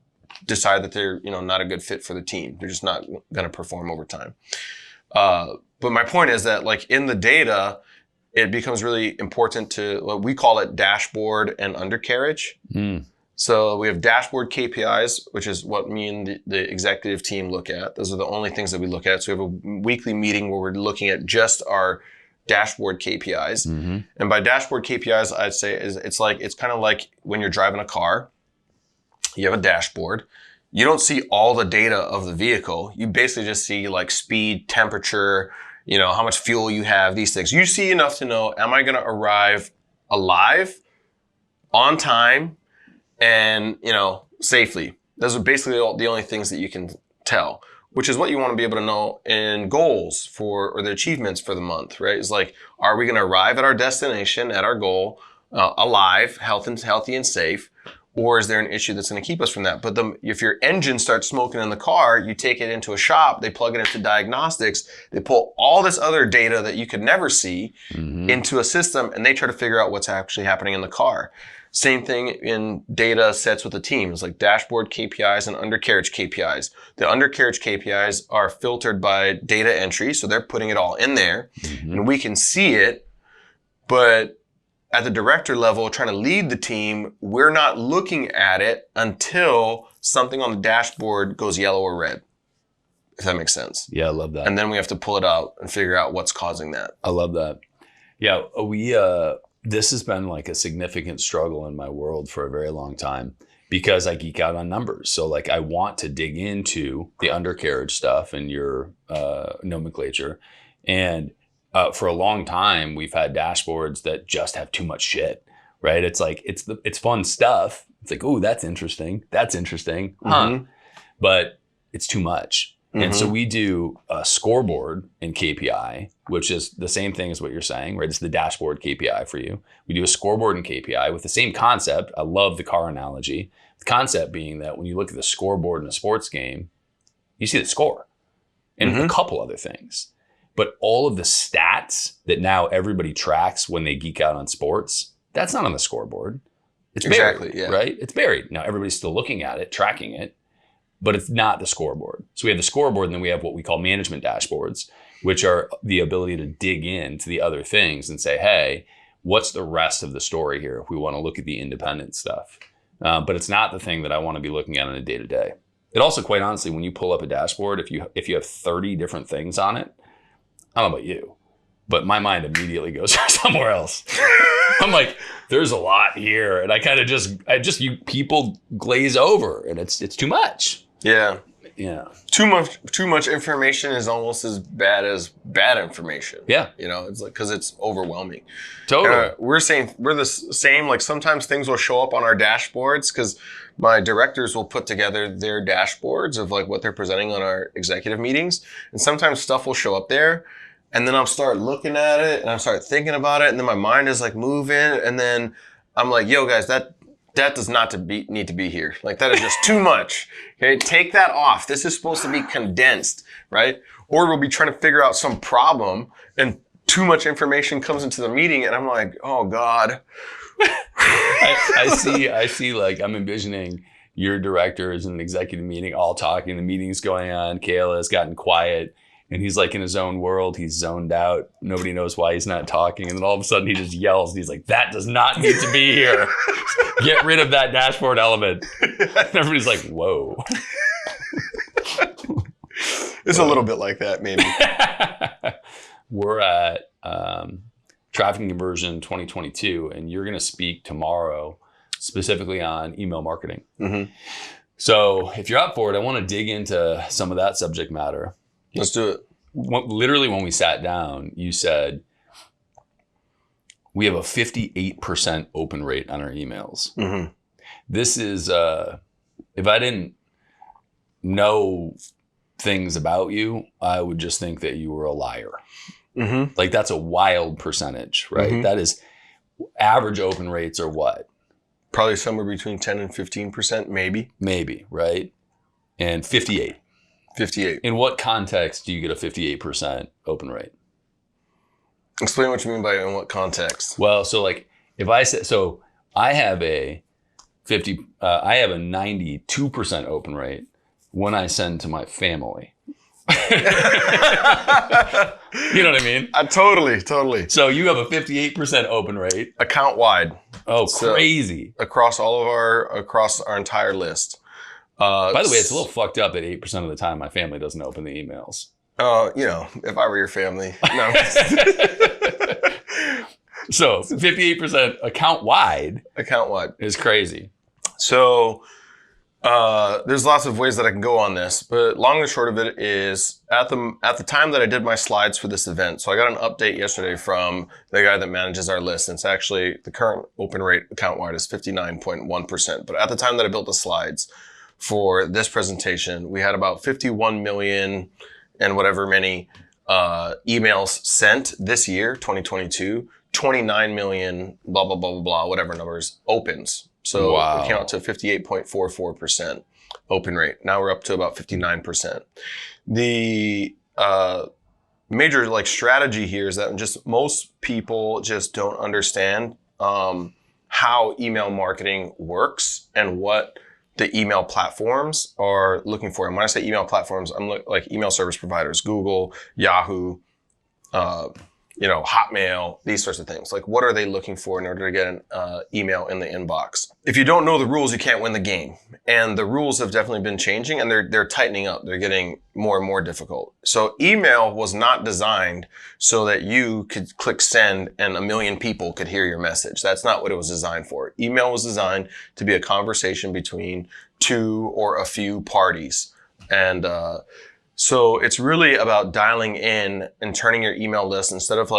decide that they're, not a good fit for the team. They're just not going to perform over time. But my point is that like in the data, it becomes really important to what we call it dashboard and undercarriage. So we have dashboard KPIs, which is what me and the executive team look at. Those are the only things that we look at. So we have a weekly meeting where we're looking at just our dashboard KPIs. And by dashboard KPIs, I'd say it's kind of like when you're driving a car. You have a dashboard. You don't see all the data of the vehicle. You basically just see like speed, temperature, how much fuel you have, these things. You see enough to know, am I going to arrive alive, on time, and, safely? Those are basically the only things that you can tell, which is what you want to be able to know in goals or the achievements for the month, right? It's like, are we going to arrive at our destination, at our goal, alive, healthy and safe? Or is there an issue that's going to keep us from that? But if your engine starts smoking in the car, you take it into a shop, they plug it into diagnostics, they pull all this other data that you could never see into a system, and they try to figure out what's actually happening in the car. Same thing in data sets with the team. It's like dashboard KPIs and undercarriage KPIs. The undercarriage KPIs are filtered by data entry, so they're putting it all in there, and we can see it, but at the director level, trying to lead the team, we're not looking at it until something on the dashboard goes yellow or red, if that makes sense. Yeah, I love that. And then we have to pull it out and figure out what's causing that. I love that. Yeah, this has been like a significant struggle in my world for a very long time because I geek out on numbers. So like I want to dig into the undercarriage stuff and your nomenclature. And for a long time, we've had dashboards that just have too much shit, right? It's like, it's fun stuff. It's like, oh, that's interesting. That's interesting. But it's too much. And so we do a scoreboard in KPI, which is the same thing as what you're saying, right? It's the dashboard KPI for you. We do a scoreboard in KPI with the same concept. I love the car analogy. The concept being that when you look at the scoreboard in a sports game, you see the score and a couple other things. But all of the stats that now everybody tracks when they geek out on sports, that's not on the scoreboard. It's buried, right? It's buried. Now everybody's still looking at it, tracking it, but it's not the scoreboard. So we have the scoreboard, and then we have what we call management dashboards, which are the ability to dig into the other things and say, hey, what's the rest of the story here if we want to look at the independent stuff? But it's not the thing that I want to be looking at on a day-to-day. It also, quite honestly, when you pull up a dashboard, if you have 30 different things on it, I don't know about you, but my mind immediately goes somewhere else. I'm like, there's a lot here. And you people glaze over, and it's too much. Yeah. Yeah. Too much information is almost as bad information. Yeah. It's like, cause it's overwhelming. Totally. We're the same, like sometimes things will show up on our dashboards cause my directors will put together their dashboards of like what they're presenting on our executive meetings. And sometimes stuff will show up there. And then I'll start looking at it and I'll start thinking about it. And then my mind is like moving. And then I'm like, yo guys, that does not need to be here. Like that is just too much. Okay. Take that off. This is supposed to be condensed, right? Or we'll be trying to figure out some problem and too much information comes into the meeting. And I'm like, oh God. I see like I'm envisioning your directors in an executive meeting all talking, the meeting's going on, Keala has gotten quiet. and he's like in his own world. He's zoned out. Nobody knows why he's not talking. And then all of a sudden he just yells. And he's like, that does not need to be here. Get rid of that dashboard element. And everybody's like, whoa. It's a little bit like that, maybe. We're at Traffic Conversion 2022, and you're going to speak tomorrow specifically on email marketing. Mm-hmm. So if you're up for it, I want to dig into some of that subject matter. Let's do it. Literally, when we sat down, you said, we have a 58% open rate on our emails. Mm-hmm. This is, if I didn't know things about you, I would just think that you were a liar. Mm-hmm. Like, that's a wild percentage, right? Mm-hmm. That is, average open rates are what? Probably somewhere between 10 and 15%, maybe. Maybe, right? And 58. 58. In what context do you get a 58% open rate? Explain what you mean by in what context. Well, so like if I said, so I have a 92% open rate when I send to my family. You know what I mean? Totally. So you have a 58% open rate. Account wide. Oh, crazy. So across our entire list. By the way, it's a little fucked up that 8% of the time my family doesn't open the emails. If I were your family. No. So 58% account wide is crazy. So there's lots of ways that I can go on this, but long and short of it is at the time that I did my slides for this event. So I got an update yesterday from the guy that manages our list. And it's actually the current open rate account wide is 59.1%. But at the time that I built the slides for this presentation, we had about 51 million and whatever many emails sent this year, 2022, 29 million, blah, blah, blah, blah, blah, whatever numbers, opens. So we came out to 58.44% open rate. Now we're up to about 59%. The major strategy here is that just most people just don't understand how email marketing works and what the email platforms are looking for. And when I say email platforms, I'm like email service providers, Google, Yahoo, Hotmail, these sorts of things. Like, what are they looking for in order to get an email in the inbox? If you don't know the rules, you can't win the game. And the rules have definitely been changing, and they're tightening up. They're getting more and more difficult. So email was not designed so that you could click send and a million people could hear your message. That's not what it was designed for. Email was designed to be a conversation between two or a few parties. And so it's really about dialing in and turning your email list instead of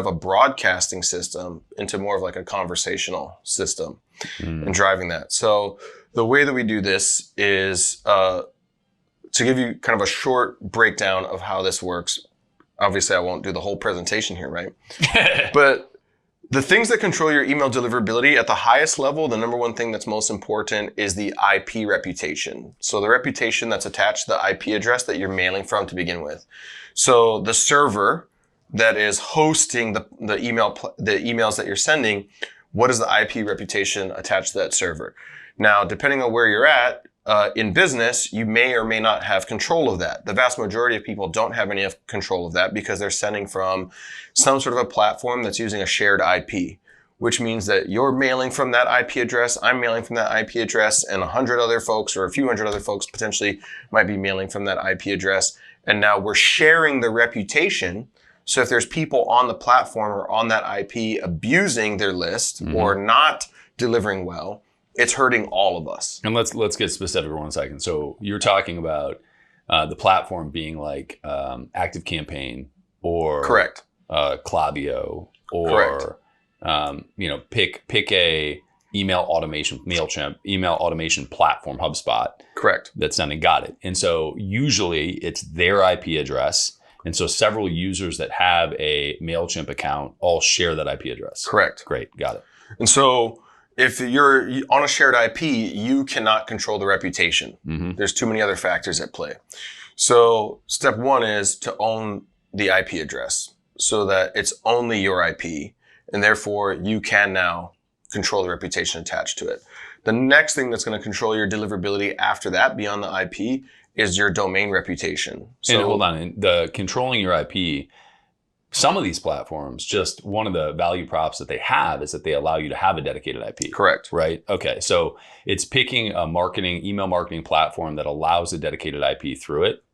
a broadcasting system into more of like a conversational system and driving that. So the way that we do this is to give you kind of a short breakdown of how this works. Obviously, I won't do the whole presentation here, right? But the things that control your email deliverability at the highest level, the number one thing that's most important is the IP reputation. So the reputation that's attached to the IP address that you're mailing from to begin with. So the server that is hosting the emails that you're sending, what is the IP reputation attached to that server? Now, depending on where you're at, in business, you may or may not have control of that. The vast majority of people don't have any control of that because they're sending from some sort of a platform that's using a shared IP, which means that you're mailing from that IP address, I'm mailing from that IP address, and 100 other folks or a few hundred other folks potentially might be mailing from that IP address. And now we're sharing the reputation. So if there's people on the platform or on that IP abusing their list or not delivering well, it's hurting all of us. And let's get specific for 1 second. So you're talking about the platform being like ActiveCampaign or correct, Klaviyo or pick a email automation, MailChimp, email automation platform, HubSpot. Correct. That's done and got it. And so usually it's their IP address. And so several users that have a MailChimp account all share that IP address. Correct. Great. Got it. And so if you're on a shared IP, you cannot control the reputation. There's too many other factors at play. So step one is to own the IP address so that it's only your IP, and therefore you can now control the reputation attached to it. The next thing that's going to control your deliverability after that, beyond the IP, is your domain reputation. So and hold on, the controlling your IP, some of these platforms, just one of the value props that they have is that they allow you to have a dedicated IP. Correct. Right? Okay. So it's picking a email marketing platform that allows a dedicated IP through it.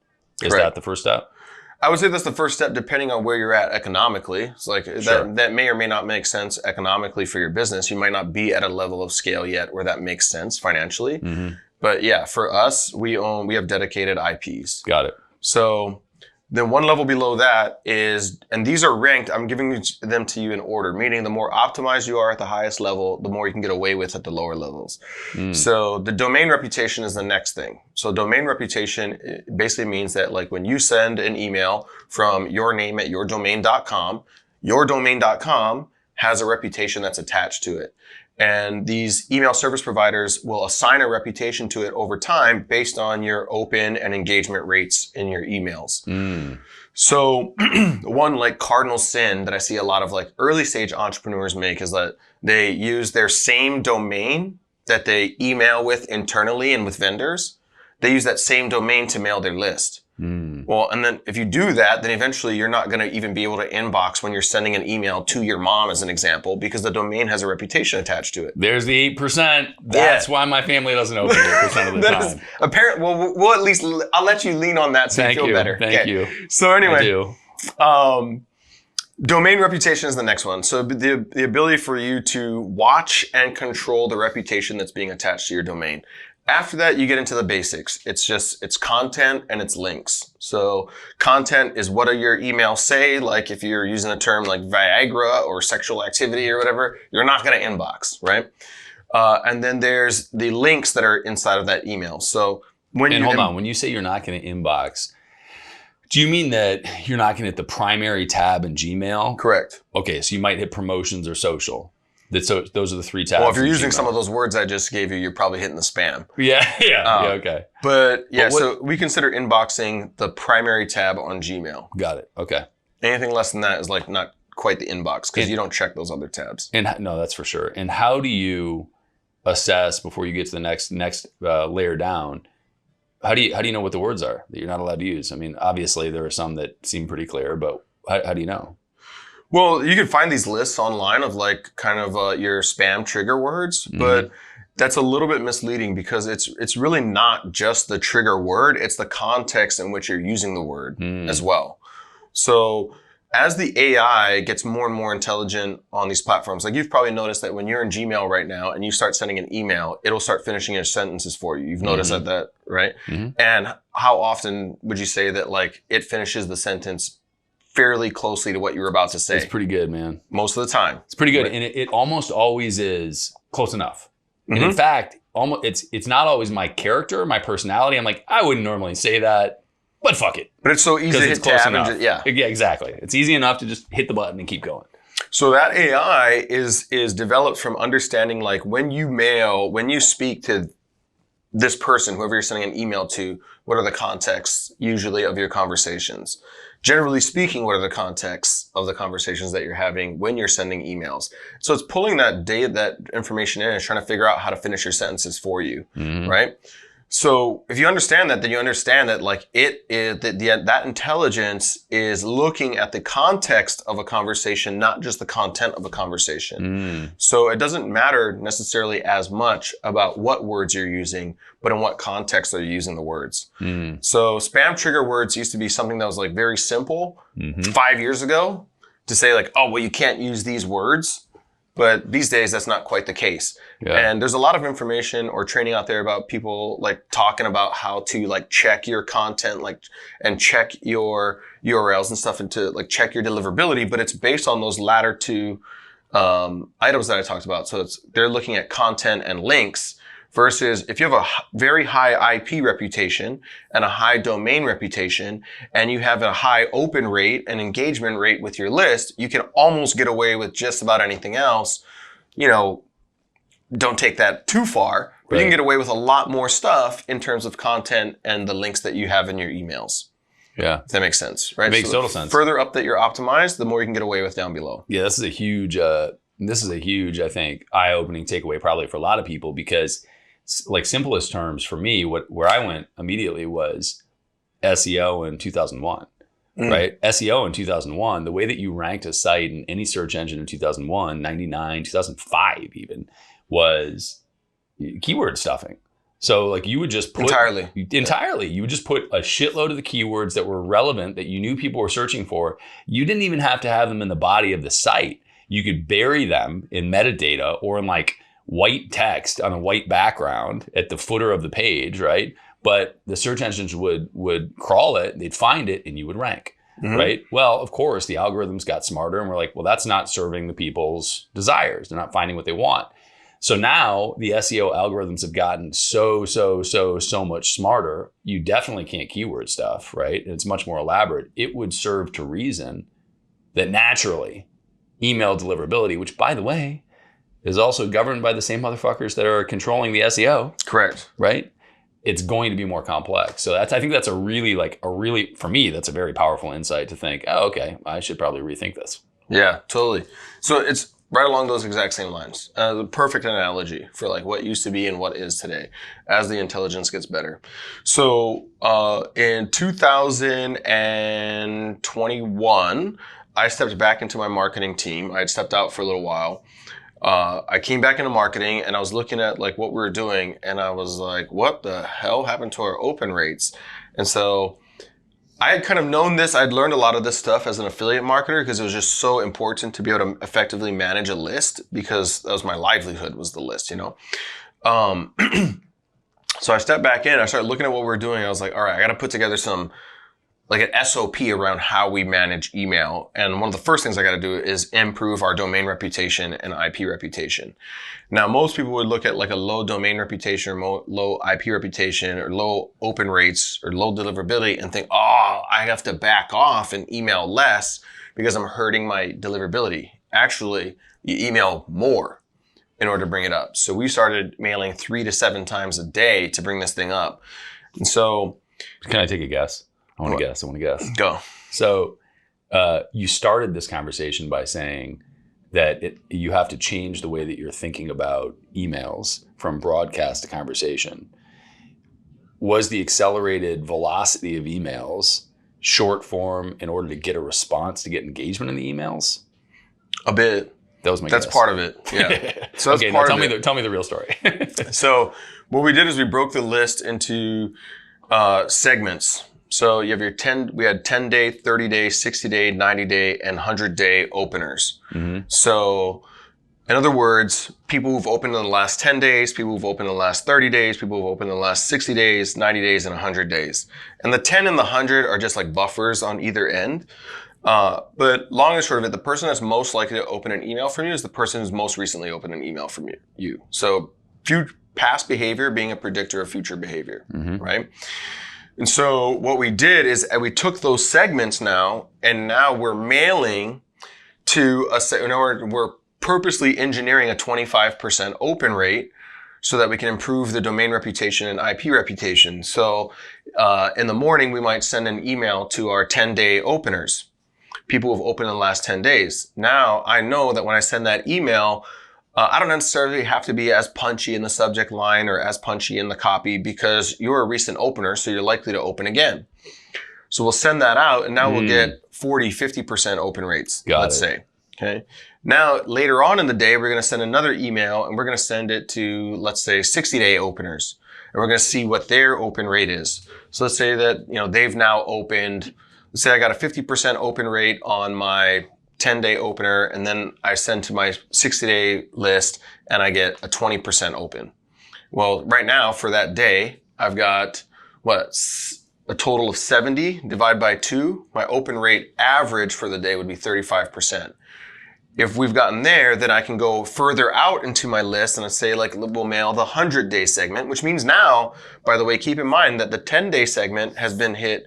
Is Correct. that the first step? I would say that's the first step, depending on where you're at economically. It's like that may or may not make sense economically for your business. You might not be at a level of scale yet where that makes sense financially. Mm-hmm. But yeah, for us, we have dedicated IPs. Got it. So then one level below that is, and these are ranked, I'm giving them to you in order, meaning the more optimized you are at the highest level, the more you can get away with at the lower levels. So the domain reputation is the next thing. So domain reputation basically means that like when you send an email from your name at yourdomain.com has a reputation that's attached to it. And these email service providers will assign a reputation to it over time based on your open and engagement rates in your emails. So one like cardinal sin that I see a lot of like early stage entrepreneurs make is that they use their same domain that they email with internally and with vendors. They use that same domain to mail their list. Well, and then if you do that, then eventually you're not going to even be able to inbox when you're sending an email to your mom, as an example, because the domain has a reputation attached to it. There's the 8%. That's why my family doesn't open 8% of the time. Apparent. Well, we'll at least, I'll let you lean on that so you feel better. Thank you. So anyway, domain reputation is the next one. So the ability for you to watch and control the reputation that's being attached to your domain. After that, you get into the basics. It's content and it's links. So content is what do your emails say? Like if you're using a term like Viagra or sexual activity or whatever, you're not going to inbox, right? And then there's the links that are inside of that email. So when you say you're not going to inbox, do you mean that you're not going to hit the primary tab in Gmail? Correct. Okay, so you might hit promotions or social. Those are the three tabs. Well, if you're using some of those words I just gave you, you're probably hitting the spam. Yeah, okay. But yeah, so we consider inboxing the primary tab on Gmail. Got it. Okay. Anything less than that is like not quite the inbox because you don't check those other tabs. And no, that's for sure. And how do you assess before you get to the next layer down? How do you know what the words are that you're not allowed to use? I mean, obviously there are some that seem pretty clear, but how do you know? Well, you can find these lists online of like kind of your spam trigger words, but that's a little bit misleading because it's really not just the trigger word, it's the context in which you're using the word as well. So as the AI gets more and more intelligent on these platforms, like you've probably noticed that when you're in Gmail right now and you start sending an email, it'll start finishing your sentences for you. You've noticed that, right? And how often would you say that like it finishes the sentence fairly closely to what you were about to say? It's pretty good, man. Most of the time. It's pretty good. Right. And it almost always is close enough. And in fact, it's not always my character, my personality. I'm like, I wouldn't normally say that, but fuck it. But it's so easy to hit tab and just, yeah, exactly. It's easy enough to just hit the button and keep going. So that AI is developed from understanding like when you speak to this person, whoever you're sending an email to, what are the contexts usually of your conversations? Generally speaking, what are the contexts of the conversations that you're having when you're sending emails? So it's pulling that information in and trying to figure out how to finish your sentences for you, right? So if you understand that, then you understand that like that intelligence is looking at the context of a conversation, not just the content of a conversation. So it doesn't matter necessarily as much about what words you're using, but in what context are you using the words. So spam trigger words used to be something that was like very simple 5 years ago to say like, oh, well, you can't use these words. But these days, that's not quite the case. Yeah. And there's a lot of information or training out there about people like talking about how to like check your content, like, and check your URLs and stuff and to like check your deliverability. But it's based on those latter two items that I talked about. So they're looking at content and links versus if you have a very high IP reputation and a high domain reputation and you have a high open rate and engagement rate with your list, you can almost get away with just about anything else. You know, don't take that too far, but you can get away with a lot more stuff in terms of content and the links that you have in your emails. Yeah. If that makes sense, right? It makes total sense. Further up that you're optimized, the more you can get away with down below. Yeah, this is a huge this is a huge, I think, eye-opening takeaway probably for a lot of people, because like simplest terms for me, where I went immediately was SEO in 2001, right? SEO in 2001, the way that you ranked a site in any search engine in 2001, 99, 2005 even, was keyword stuffing. So like you would just put entirely, you would just put a shitload of the keywords that were relevant that you knew people were searching for. You didn't even have to have them in the body of the site. You could bury them in metadata or in like white text on a white background at the footer of the page, right? But the search engines would crawl it, they'd find it, and you would rank, right? Well, of course, the algorithms got smarter and we're like, well, that's not serving the people's desires. They're not finding what they want. So now the SEO algorithms have gotten so much smarter. You definitely can't keyword stuff, right? It's much more elaborate. It would serve to reason that naturally email deliverability, which by the way, is also governed by the same motherfuckers that are controlling the SEO. Correct. Right? It's going to be more complex. So I think that's for me, that's a very powerful insight to think, oh, okay, I should probably rethink this. Yeah, totally. So it's right along those exact same lines. The perfect analogy for like what used to be and what is today as the intelligence gets better. So in 2021, I stepped back into my marketing team. I had stepped out for a little while. I came back into marketing and I was looking at like what we were doing and I was like, what the hell happened to our open rates? And so I had kind of known this. I'd learned a lot of this stuff as an affiliate marketer because it was just so important to be able to effectively manage a list because that was my livelihood, was the list, you know? So I stepped back in, I started looking at what we were doing. I was like, all right, I got to put together like an SOP around how we manage email. And one of the first things I got to do is improve our domain reputation and IP reputation. Now, most people would look at like a low domain reputation or low IP reputation or low open rates or low deliverability and think, oh, I have to back off and email less because I'm hurting my deliverability. Actually, you email more in order to bring it up. So we started mailing 3 to 7 times a day to bring this thing up. And so... Can I take a guess? I want to guess. Go. So you started this conversation by saying that you have to change the way that you're thinking about emails from broadcast to conversation. Was the accelerated velocity of emails short form in order to get a response, to get engagement in the emails? A bit. That was my That's guess. part of it. Yeah. So that's okay, part now of it. Tell me the real story. So what we did is we broke the list into segments. So you have we had 10-day, 30-day, 60-day, 90-day, and 100-day openers. Mm-hmm. So in other words, people who've opened in the last 10 days, people who've opened in the last 30 days, people who've opened in the last 60 days, 90 days, and 100 days. And the 10 and the 100 are just like buffers on either end. But long and short of it, the person that's most likely to open an email from you is the person who's most recently opened an email from you. So past behavior being a predictor of future behavior, right? And so what we did is we took those segments now, and now we're mailing to we're purposely engineering a 25% open rate so that we can improve the domain reputation and IP reputation. So in the morning, we might send an email to our 10-day openers, people who've opened in the last 10 days. Now I know that when I send that email, I don't necessarily have to be as punchy in the subject line or as punchy in the copy because you're a recent opener, so you're likely to open again. So we'll send that out and now we'll get 40, 50% open rates, let's say. Okay. Now, later on in the day, we're going to send another email and we're going to send it to, let's say, 60-day openers. And we're going to see what their open rate is. So let's say that, they've now opened, let's say I got a 50% open rate on my 10-day opener, and then I send to my 60-day list and I get a 20% open. Well, right now for that day, I've got a total of 70 divided by 2. My open rate average for the day would be 35%. If we've gotten there, then I can go further out into my list and I say like we'll mail the 100-day segment, which means now, by the way, keep in mind that the 10-day segment has been hit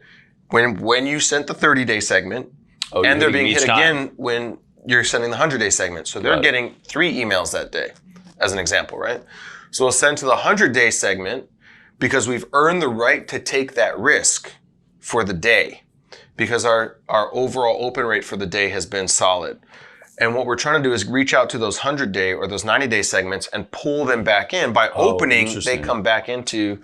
when you sent the 30-day segment. Oh, and they're being hit again when you're sending the 100-day segment. So they're getting 3 emails that day, as an example, right? So we'll send to the 100-day segment because we've earned the right to take that risk for the day because our overall open rate for the day has been solid. And what we're trying to do is reach out to those 100-day or those 90-day segments and pull them back in. By opening, they come back into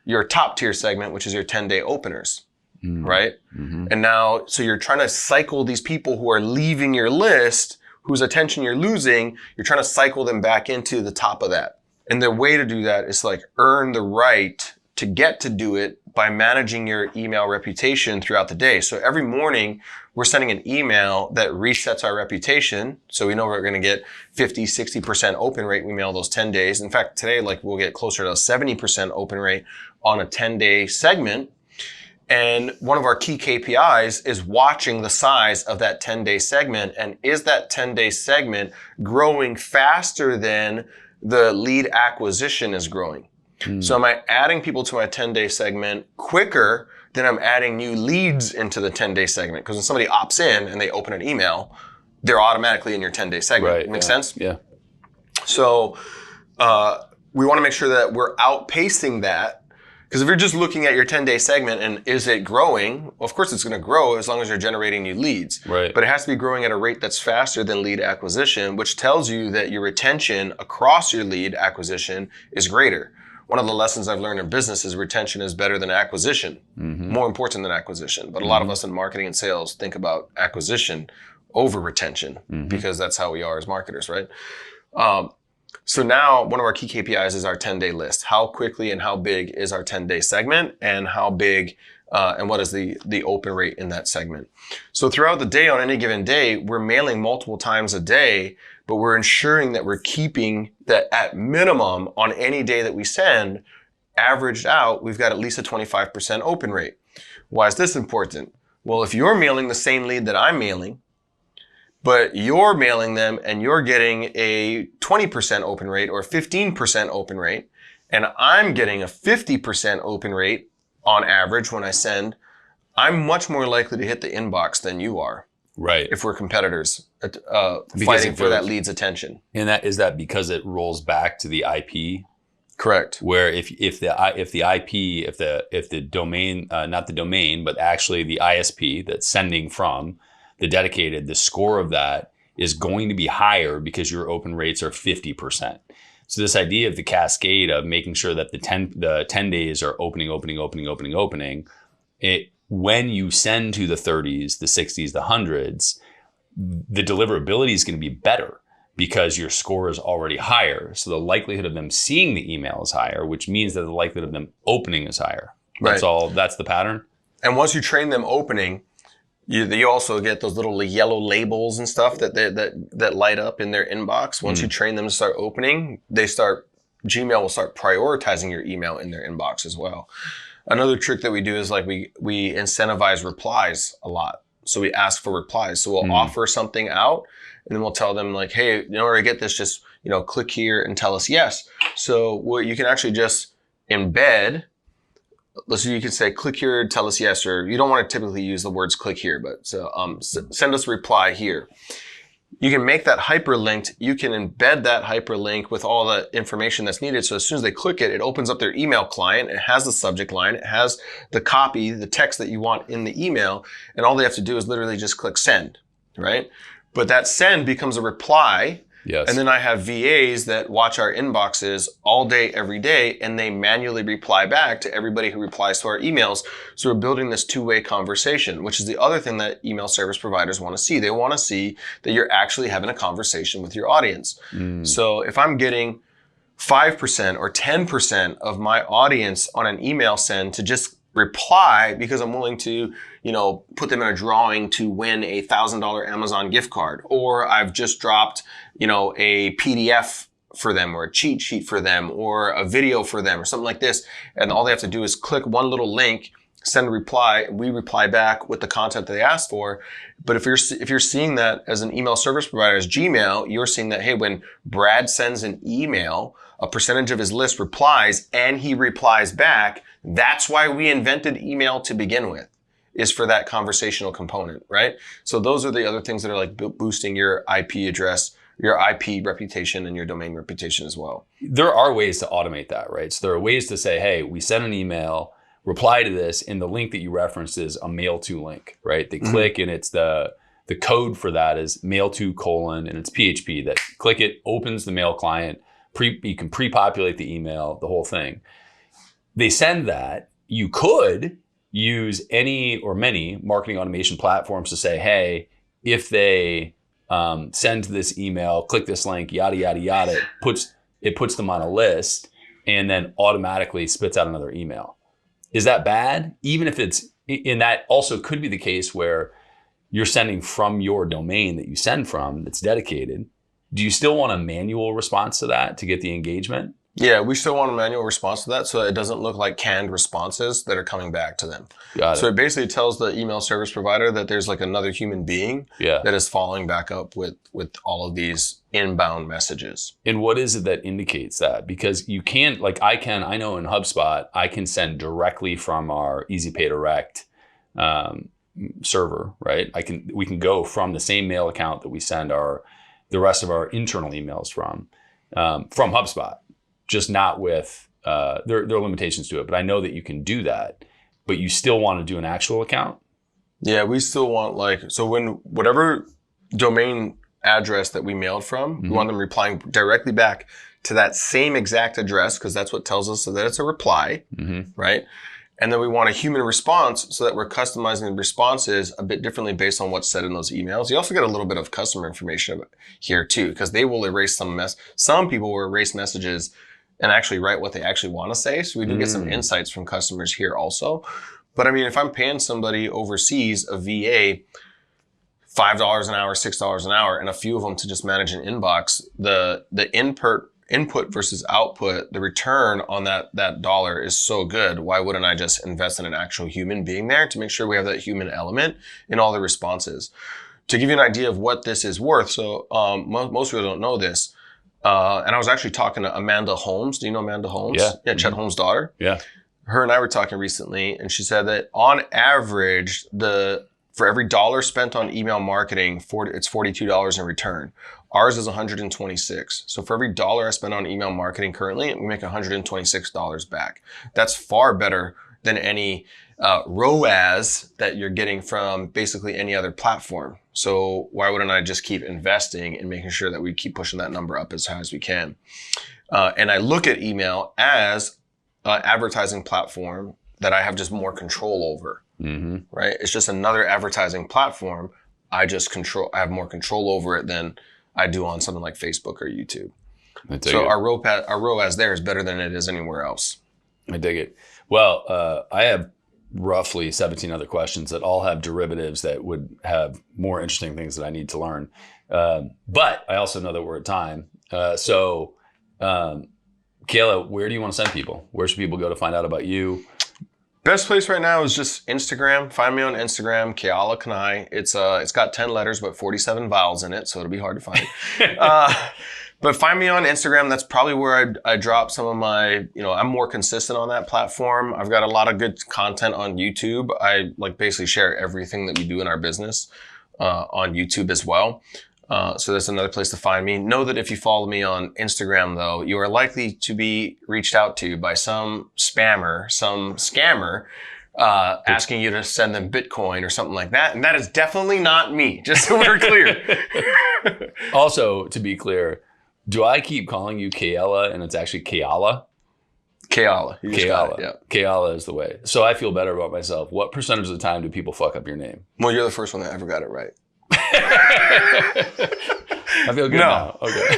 your top tier segment, which is your 10-day openers, right? And now, so you're trying to cycle these people who are leaving your list, whose attention you're losing, you're trying to cycle them back into the top of that. And the way to do that is like earn the right to get to do it by managing your email reputation throughout the day. So every morning we're sending an email that resets our reputation. So we know we're going to get 50, 60% open rate. We mail those 10 days. In fact, today, like we'll get closer to a 70% open rate on a 10-day segment. And one of our key KPIs is watching the size of that 10-day segment. And is that 10-day segment growing faster than the lead acquisition is growing? So am I adding people to my 10-day segment quicker than I'm adding new leads into the 10-day segment? Because when somebody opts in and they open an email, they're automatically in your 10-day segment. Right. Make sense? Yeah. So we want to make sure that we're outpacing that. Because if you're just looking at your 10-day segment and is it growing? Well, of course it's going to grow as long as you're generating new leads. Right. But it has to be growing at a rate that's faster than lead acquisition, which tells you that your retention across your lead acquisition is greater. One of the lessons I've learned in business is retention is better than acquisition, more important than acquisition. But a lot of us in marketing and sales think about acquisition over retention because that's how we are as marketers, right? So now one of our key KPIs is our 10-day list. How quickly and how big is our 10-day segment, and how big and what is the open rate in that segment? So throughout the day, on any given day, we're mailing multiple times a day, but we're ensuring that we're keeping that at minimum on any day that we send, averaged out, we've got at least a 25% open rate. Why is this important? Well, if you're mailing the same lead that I'm mailing, but you're mailing them and you're getting a 20% open rate or 15% open rate, and I'm getting a 50% open rate on average when I send, I'm much more likely to hit the inbox than you are. Right. If we're competitors fighting for that lead's attention. And is that because it rolls back to the IP? Correct. Where if the domain, not the domain, but actually the ISP that's sending from the dedicated, the score of that is going to be higher because your open rates are 50%. So this idea of the cascade of making sure that the 10 days are opening, when you send to the 30s, the 60s, the 100s, the deliverability is going to be better because your score is already higher. So the likelihood of them seeing the email is higher, which means that the likelihood of them opening is higher. That's all. That's the pattern. And once you train them opening, you also get those little yellow labels and stuff that light up in their inbox. Once you train them to start opening, Gmail will start prioritizing your email in their inbox as well. Another trick that we do is like we incentivize replies a lot. So we ask for replies. So we'll offer something out and then we'll tell them like, hey, in order to get this, just, click here and tell us yes. So what you can actually just embed, you can say, click here, tell us yes, or you don't want to typically use the words click here, but send us a reply here. You can make that hyperlinked. You can embed that hyperlink with all the information that's needed. So as soon as they click it, it opens up their email client. It has the subject line. It has the copy, the text that you want in the email. And all they have to do is literally just click send, right? But that send becomes a reply. Yes. And then I have VAs that watch our inboxes all day, every day, and they manually reply back to everybody who replies to our emails. So we're building this two-way conversation, which is the other thing that email service providers want to see. They want to see that you're actually having a conversation with your audience. So if I'm getting 5% or 10% of my audience on an email send to just reply because I'm willing to, put them in a drawing to win a $1,000 Amazon gift card, or I've just dropped, a PDF for them or a cheat sheet for them or a video for them or something like this. And all they have to do is click one little link, send a reply, we reply back with the content that they asked for. But if you're seeing that as an email service provider, as Gmail, you're seeing that, hey, when Brad sends an email, a percentage of his list replies and he replies back. That's why we invented email to begin with, is for that conversational component, right? So those are the other things that are like boosting your IP address, your IP reputation, and your domain reputation as well. There are ways to automate that, right? So there are ways to say, hey, we sent an email, reply to this, and the link that you referenced is a mail to link, right? They click and it's the the code for that is mail to : and it's PHP. That click it, opens the mail client. You can pre-populate the email, the whole thing. They send that. You could use any or many marketing automation platforms to say, hey, if they send this email, click this link, yada, yada, yada, it puts them on a list and then automatically spits out another email. Is that bad? Even if and that also could be the case where you're sending from your domain that you send from that's dedicated. Do you still want a manual response to that to get the engagement? Yeah, we still want a manual response to that so it doesn't look like canned responses that are coming back to them. Got it. So it basically tells the email service provider that there's like another human being that is following back up with all of these inbound messages. And what is it that indicates that? Because you can't, like I know in HubSpot, I can send directly from our EasyPay Direct server, right? We can go from the same mail account that we send the rest of our internal emails from HubSpot. Just not with, there are limitations to it, but I know that you can do that, but you still want to do an actual account? Yeah, we still want whatever domain address that we mailed from, we want them replying directly back to that same exact address because that's what tells us that it's a reply, right? And then we want a human response so that we're customizing the responses a bit differently based on what's said in those emails. You also get a little bit of customer information here too, because they will erase some people will erase messages and actually write what they actually want to say. So we do get some insights from customers here also. But I mean, if I'm paying somebody overseas, a VA, $5 an hour, $6 an hour, and a few of them to just manage an inbox, the input versus output, the return on that dollar is so good. Why wouldn't I just invest in an actual human being there to make sure we have that human element in all the responses? To give you an idea of what this is worth, so most people don't know this, and I was actually talking to Amanda Holmes. Do you know Amanda Holmes? Yeah, Chet Holmes' daughter. Yeah. Her and I were talking recently, and she said that on average, for every dollar spent on email marketing, it's $42 in return. Ours is $126. So for every dollar I spend on email marketing currently, we make $126 back. That's far better than any ROAS that you're getting from basically any other platform. So why wouldn't I just keep investing and making sure that we keep pushing that number up as high as we can? And I look at email as an advertising platform that I have just more control over, right? It's just another advertising platform. I have more control over it than I do on something like Facebook or YouTube. So our ROAS there is better than it is anywhere else. I dig it. Well, I have roughly 17 other questions that all have derivatives that would have more interesting things that I need to learn. But I also know that we're at time. So Keala, where do you want to send people? Where should people go to find out about you? Best place right now is just Instagram. Find me on Instagram, Keala Kanae. It's got 10 letters, but 47 vowels in it, so it'll be hard to find. But find me on Instagram. That's probably where I drop some of my, I'm more consistent on that platform. I've got a lot of good content on YouTube. I basically share everything that we do in our business on YouTube as well. So that's another place to find me. Know that if you follow me on Instagram, though, you are likely to be reached out to by some spammer, some scammer, asking you to send them Bitcoin or something like that. And that is definitely not me, just so we're clear. Also, to be clear, do I keep calling you Keala and it's actually Keala? Keala. Keala. Yeah. Keala is the way. So I feel better about myself. What percentage of the time do people fuck up your name? Well, you're the first one that ever got it right. I feel good now. Okay.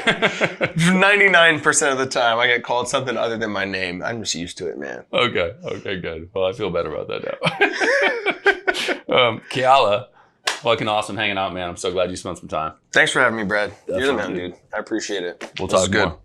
99% of the time I get called something other than my name. I'm just used to it, man. Okay, good. Well, I feel better about that now. Keala, fucking awesome hanging out, man. I'm so glad you spent some time. Thanks for having me, Brad. Definitely. You're the man, dude. I appreciate it. We'll talk more.